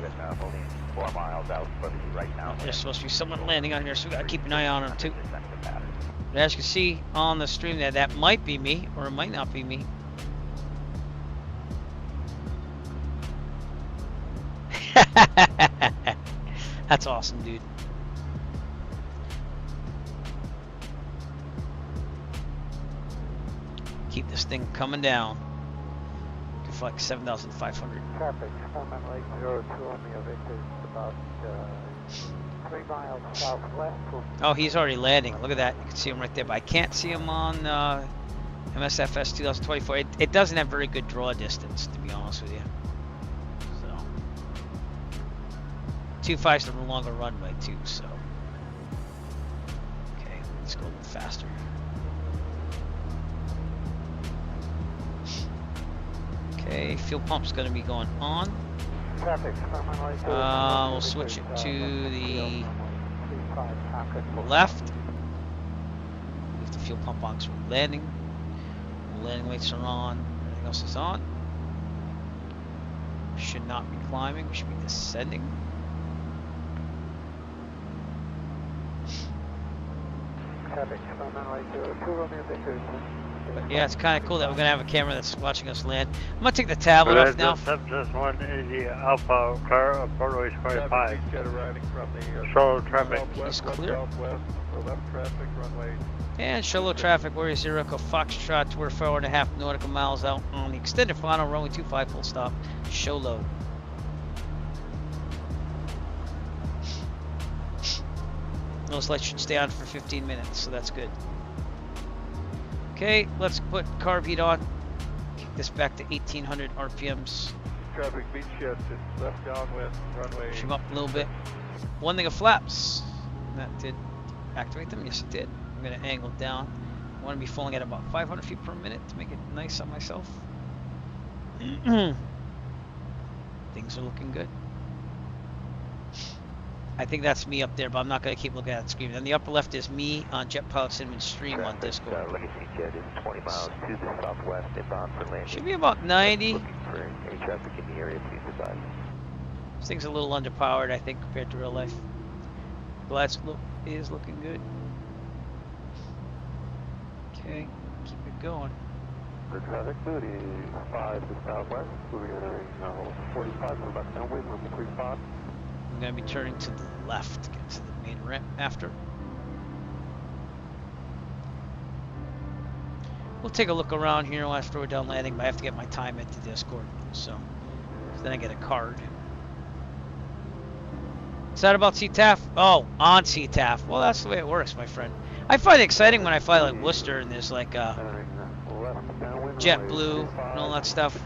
4 miles out for the right now. There's supposed to be someone landing on here, so we got to keep an eye on him too. But as you can see on the stream there, that might be me, or it might not be me. That's awesome, dude. Keep this thing coming down. It's like 7,500. Traffic, Foreman Lake 02 on the Victor, about 3 miles southwest. Oh, he's already landing. Look at that. You can see him right there, but I can't see him on MSFS2024. It doesn't have very good draw distance, to be honest with you. So 25's the longer runway too, so. Okay, let's go a little faster. Okay, fuel pump's going to be going on. We'll switch it to the left. Leave the fuel pump on because we're landing. Landing weights are on. Everything else is on. We should not be climbing. We should be descending. But yeah, it's kind of cool that we're going to have a camera that's watching us land. I'm going to take the tablet off now. Just one India Alpha, car, runway 25. Show traffic. He's clear. And show low traffic, Warrior Zero Foxtrot. We're 4.5 nautical miles out on the extended final, runway 25, full stop. Show low. Those lights should stay on for 15 minutes, so that's good. Okay, let's put carb heat on. Kick this back to 1800 RPMs. Traffic beat shift, it's left downwind, runway. Push them up a little bit. One thing of flaps. That did activate them. Yes, it did. I'm going to angle down. I want to be falling at about 500 feet per minute to make it nice on myself. Things are looking good. I think that's me up there, but I'm not going to keep looking at the screen. And the upper left is me on Jet Pilot Cinnamon Stream on Discord. Legacy Jet is 20 miles to the southwest, inbound for landing. Should be about 90. Looking for any traffic in the area, please advise. This thing's a little underpowered, I think, compared to real life. Glass is looking good. Okay, keep it going. The traffic booty 5 to southwest, moving entering 45 for about downwind, moving 35. I'm going to be turning to the left to get to the main ramp after. We'll take a look around here after we're done landing, but I have to get my time into Discord, so then I get a card. Is that about CTAF? Oh, on CTAF. Well, that's the way it works, my friend. I find it exciting when I fly like Worcester and there's like JetBlue and all that stuff.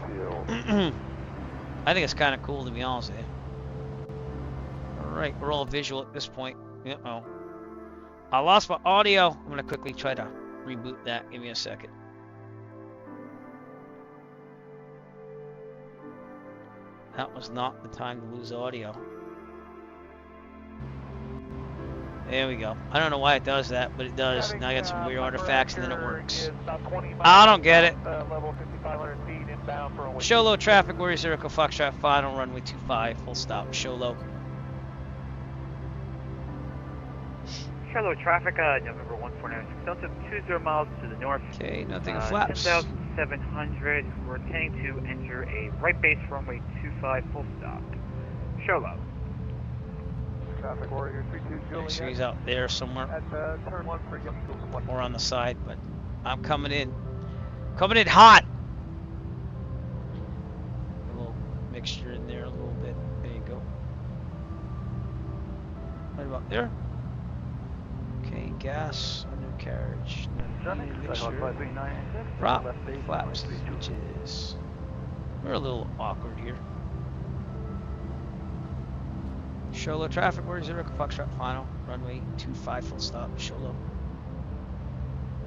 I think it's kind of cool, to be honest with you. Alright, we're all visual at this point. Uh-oh. I lost my audio. I'm going to quickly try to reboot that. Give me a second. That was not the time to lose audio. There we go. I don't know why it does that, but it does. Now I got some weird artifacts and then it works. I don't get it. Show low traffic, Warrior Zero Foxtrot final, runway 25, full stop, show low. Show low traffic, November 1496 Delta, 20 miles to the north. Okay, nothing of flaps. 10,700, we're intending to enter a right base runway 25, full stop. Show low. Traffic Warrior 32 Okay, so he's out there somewhere. At turn 1 for Young. Or on the side, but I'm coming in. Coming in hot! A little mixture in there a little bit. There you go. Right about there. Okay, gas, undercarriage, mixture. Prop, flaps, switches. We're a little awkward here. Show low traffic, Warrior Zero Foxtrot final, runway 25, full stop, show low.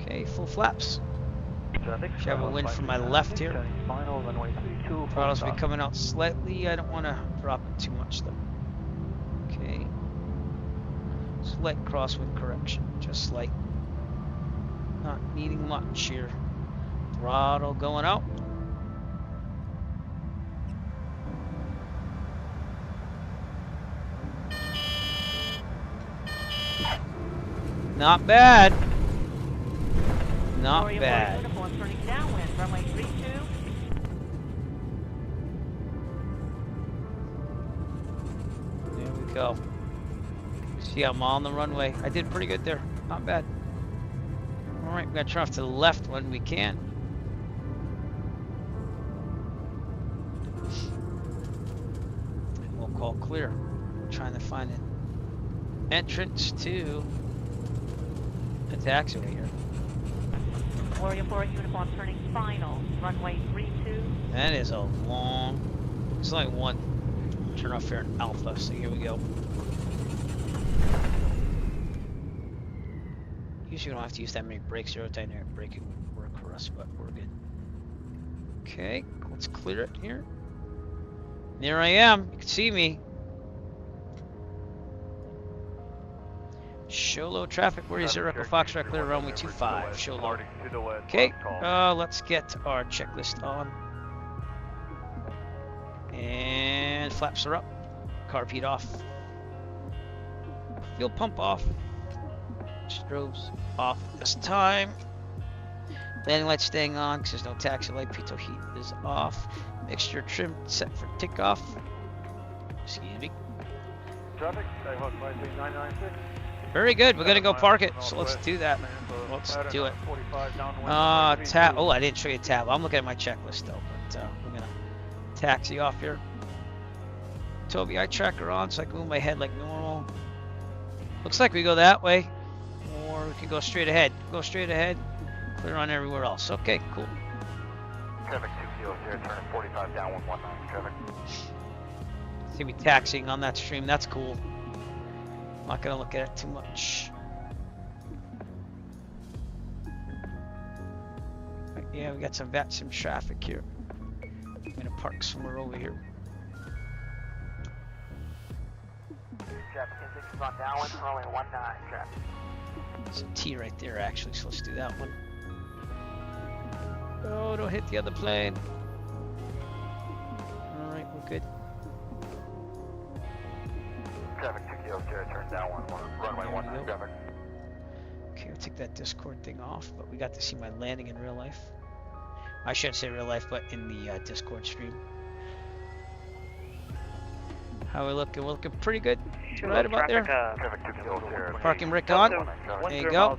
Okay, full flaps. Should have a wind from my left here. Throttles will be coming out slightly. I don't want to drop it too much though. Okay. Slight crosswind correction, just slight. Not needing much here. Throttle going out. Not bad. Not bad. There we go. See, I'm on the runway. I did pretty good there. Not bad. Alright, we gotta turn off to the left when we can. And we'll call clear. We're trying to find an entrance to the taxiway here. Warrior 4 uniform turning final, runway 32. That is a long, it's like one turn off here in Alpha, so here we go. Usually we don't have to use that many brakes. Aerodynamic braking would work for us, but we're good. Okay, let's clear it here. There I am. You can see me. Show low traffic, Warrior Zero Foxtrot clear runway 25. Show low. Okay, let's get our checklist on. And flaps are up. Carb heat off. Fuel pump off. Strobes off this time. Landing light staying on because there's no taxi light. Pitot heat is off. Mixture trim set for takeoff. Excuse me. Traffic, Skyhawk 53996. Very good. We're gonna go park it. So let's do that. Let's do it. Tab. Oh, I didn't show you tab. I'm looking at my checklist though. But we're gonna taxi off here. Toby, eye tracker on so I can move my head like normal. Looks like we go that way. Or we can go straight ahead. Go straight ahead. Clear on everywhere else. Okay, cool. Traffic 200, turning 45 down 119 traffic. See me taxiing on that stream. That's cool. I'm not gonna look at it too much. Right, yeah, we got some traffic here. I'm gonna park somewhere over here. Traffic is on downwind, runway 19 traffic. There's a T right there actually, so let's do that one. Oh, don't hit the other plane. Alright, we're good. Traffic 200, turn down runway 19 traffic. Okay, we'll take that Discord thing off, but we got to see my landing in real life. I shouldn't say real life, but in the Discord stream. How are we looking? We're looking pretty good. Right about there. Parking brake on. There you go.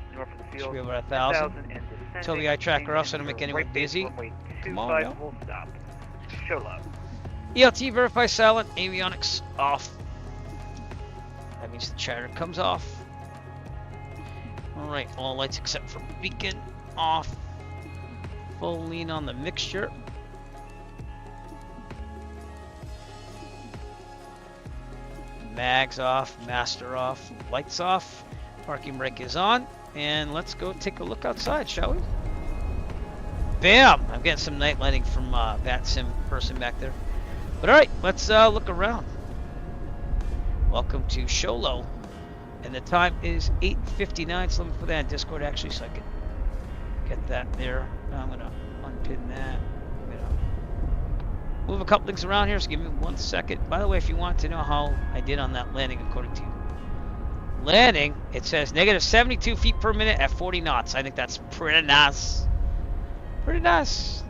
Should be over 1,000. Toby eye tracker off so I don't make anyone busy. Come on, yo. ELT verify silent. Avionics off. That means the chatter comes off. Alright, all lights except for beacon off. Full lean on the mixture. Mags off, master off, lights off, parking brake is on, and let's go take a look outside, shall we? Bam! I'm getting some night lighting from that sim person back there. But alright, let's look around. Welcome to Sholo. And the time is 8:59, so let me put that in Discord actually so I can get that there. Now I'm gonna unpin that. I'm gonna move a couple things around here, so give me 1 second. By the way, if you want to know how I did on that landing according to landing, it says negative 72 feet per minute at 40 knots. I think that's pretty nice. Pretty nice.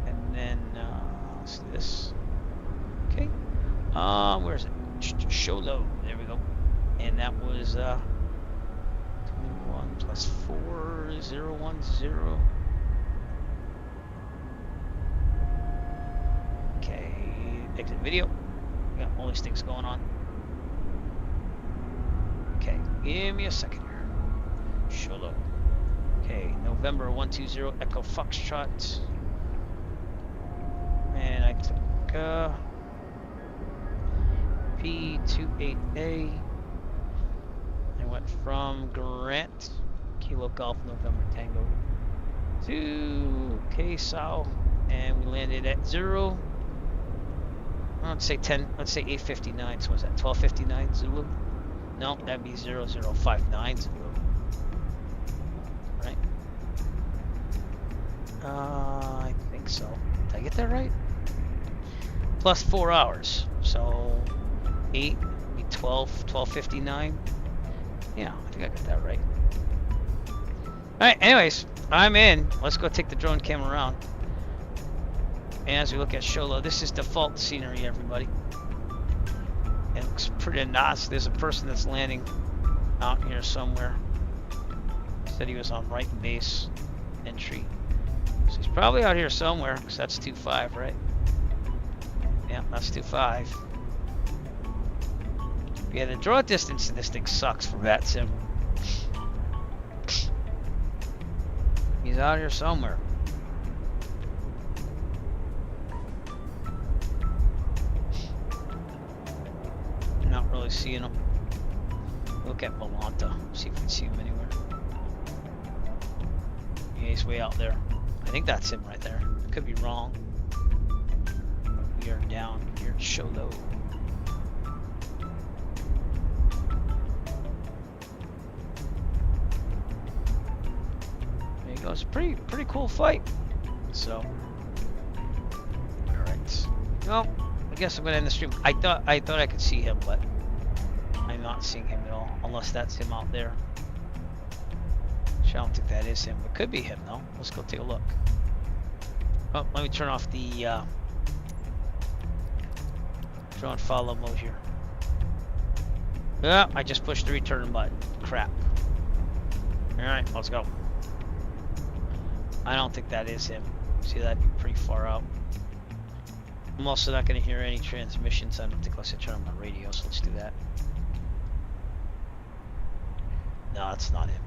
And then let's do this. Okay. Where is it? Sholo. There we go. And that was 21 plus 4010. Okay. Exit video. We got all these things going on. Okay. Give me a second here. Sholo. Okay. November 120 Echo Foxtrot. And I took P28A. I went from Grant, Kilo Golf November Tango, to KSOW, and we landed at 0. Let's say 10. Let's say 8:59. So what's that? 12:59 Zulu? No, that'd be 0059 Zulu. Right? I think so. Did I get that right? Plus 4 hours, so 8 be 12:59. Yeah, I think I got that right. Alright, anyways, I'm in. Let's go take the drone camera around. And as we look at Sholo, this is default scenery, everybody. It looks pretty nice. There's a person that's landing out here somewhere. Said he was on right base entry. So he's probably out here somewhere, because that's 2.5, right? Yeah, that's 2.5. Yeah, the draw distance in this thing sucks for that sim. He's out here somewhere. Not really seeing him. Look at Belanta. See if we can see him anywhere. Yeah, he's way out there. I think that's him right there. Could be wrong. We are down here at Sholo. There you go. It's a pretty cool fight. So, all right. Well, I guess I'm gonna end the stream. I thought I could see him, but I'm not seeing him at all, unless that's him out there. I don't think that is him. It could be him though. Let's go take a look. Oh, let me turn off the drone follow mode here. Yeah, I just pushed the return button. Crap. Alright, let's go. I don't think that is him. See, that'd be pretty far out. I'm also not going to hear any transmissions. I don't think unless I turn on my radio, so let's do that. No, that's not him.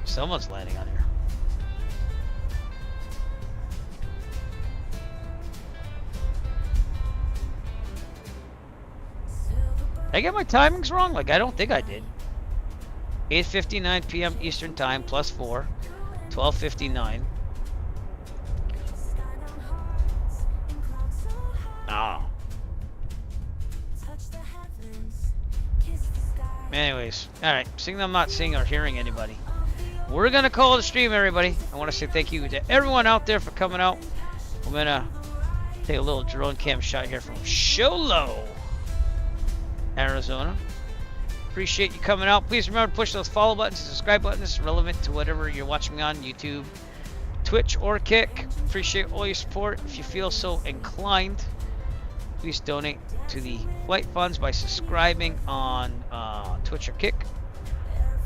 Someone's landing on here. Did I get my timings wrong? Like, I don't think I did. 8:59 p.m. Eastern Time plus 4. 12:59. Oh. Anyways, alright. Seeing I'm not seeing or hearing anybody, we're gonna call it a stream, everybody. I want to say thank you to everyone out there for coming out. I'm gonna take a little drone cam shot here from Sholo, Arizona. Appreciate you coming out. Please remember to push those follow buttons and subscribe buttons relevant to whatever you're watching on YouTube, Twitch, or Kick. Appreciate all your support. If you feel so inclined, please donate to the flight funds by subscribing on Twitch or Kick.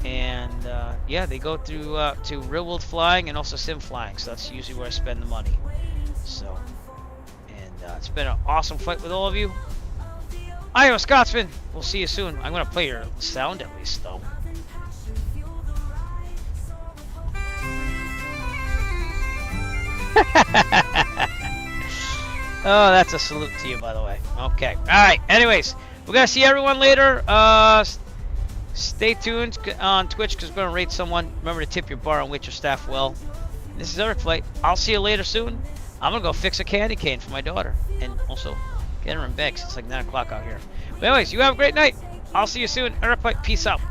And yeah, they go through to real world flying and also sim flying, so that's usually where I spend the money. So, and it's been an awesome flight with all of you. I am a Scotsman. We'll see you soon. I'm gonna play your sound at least, though. Oh, that's a salute to you, by the way. Okay. All right. Anyways, we're gonna see everyone later. Stay tuned on Twitch because we're gonna rate someone. Remember to tip your bar and wait your staff well. This is our flight. I'll see you later soon. I'm gonna go fix a candy cane for my daughter, and also get her in bed 'cause it's like 9 o'clock out here. But anyways, you have a great night. I'll see you soon. Earthquake, peace out.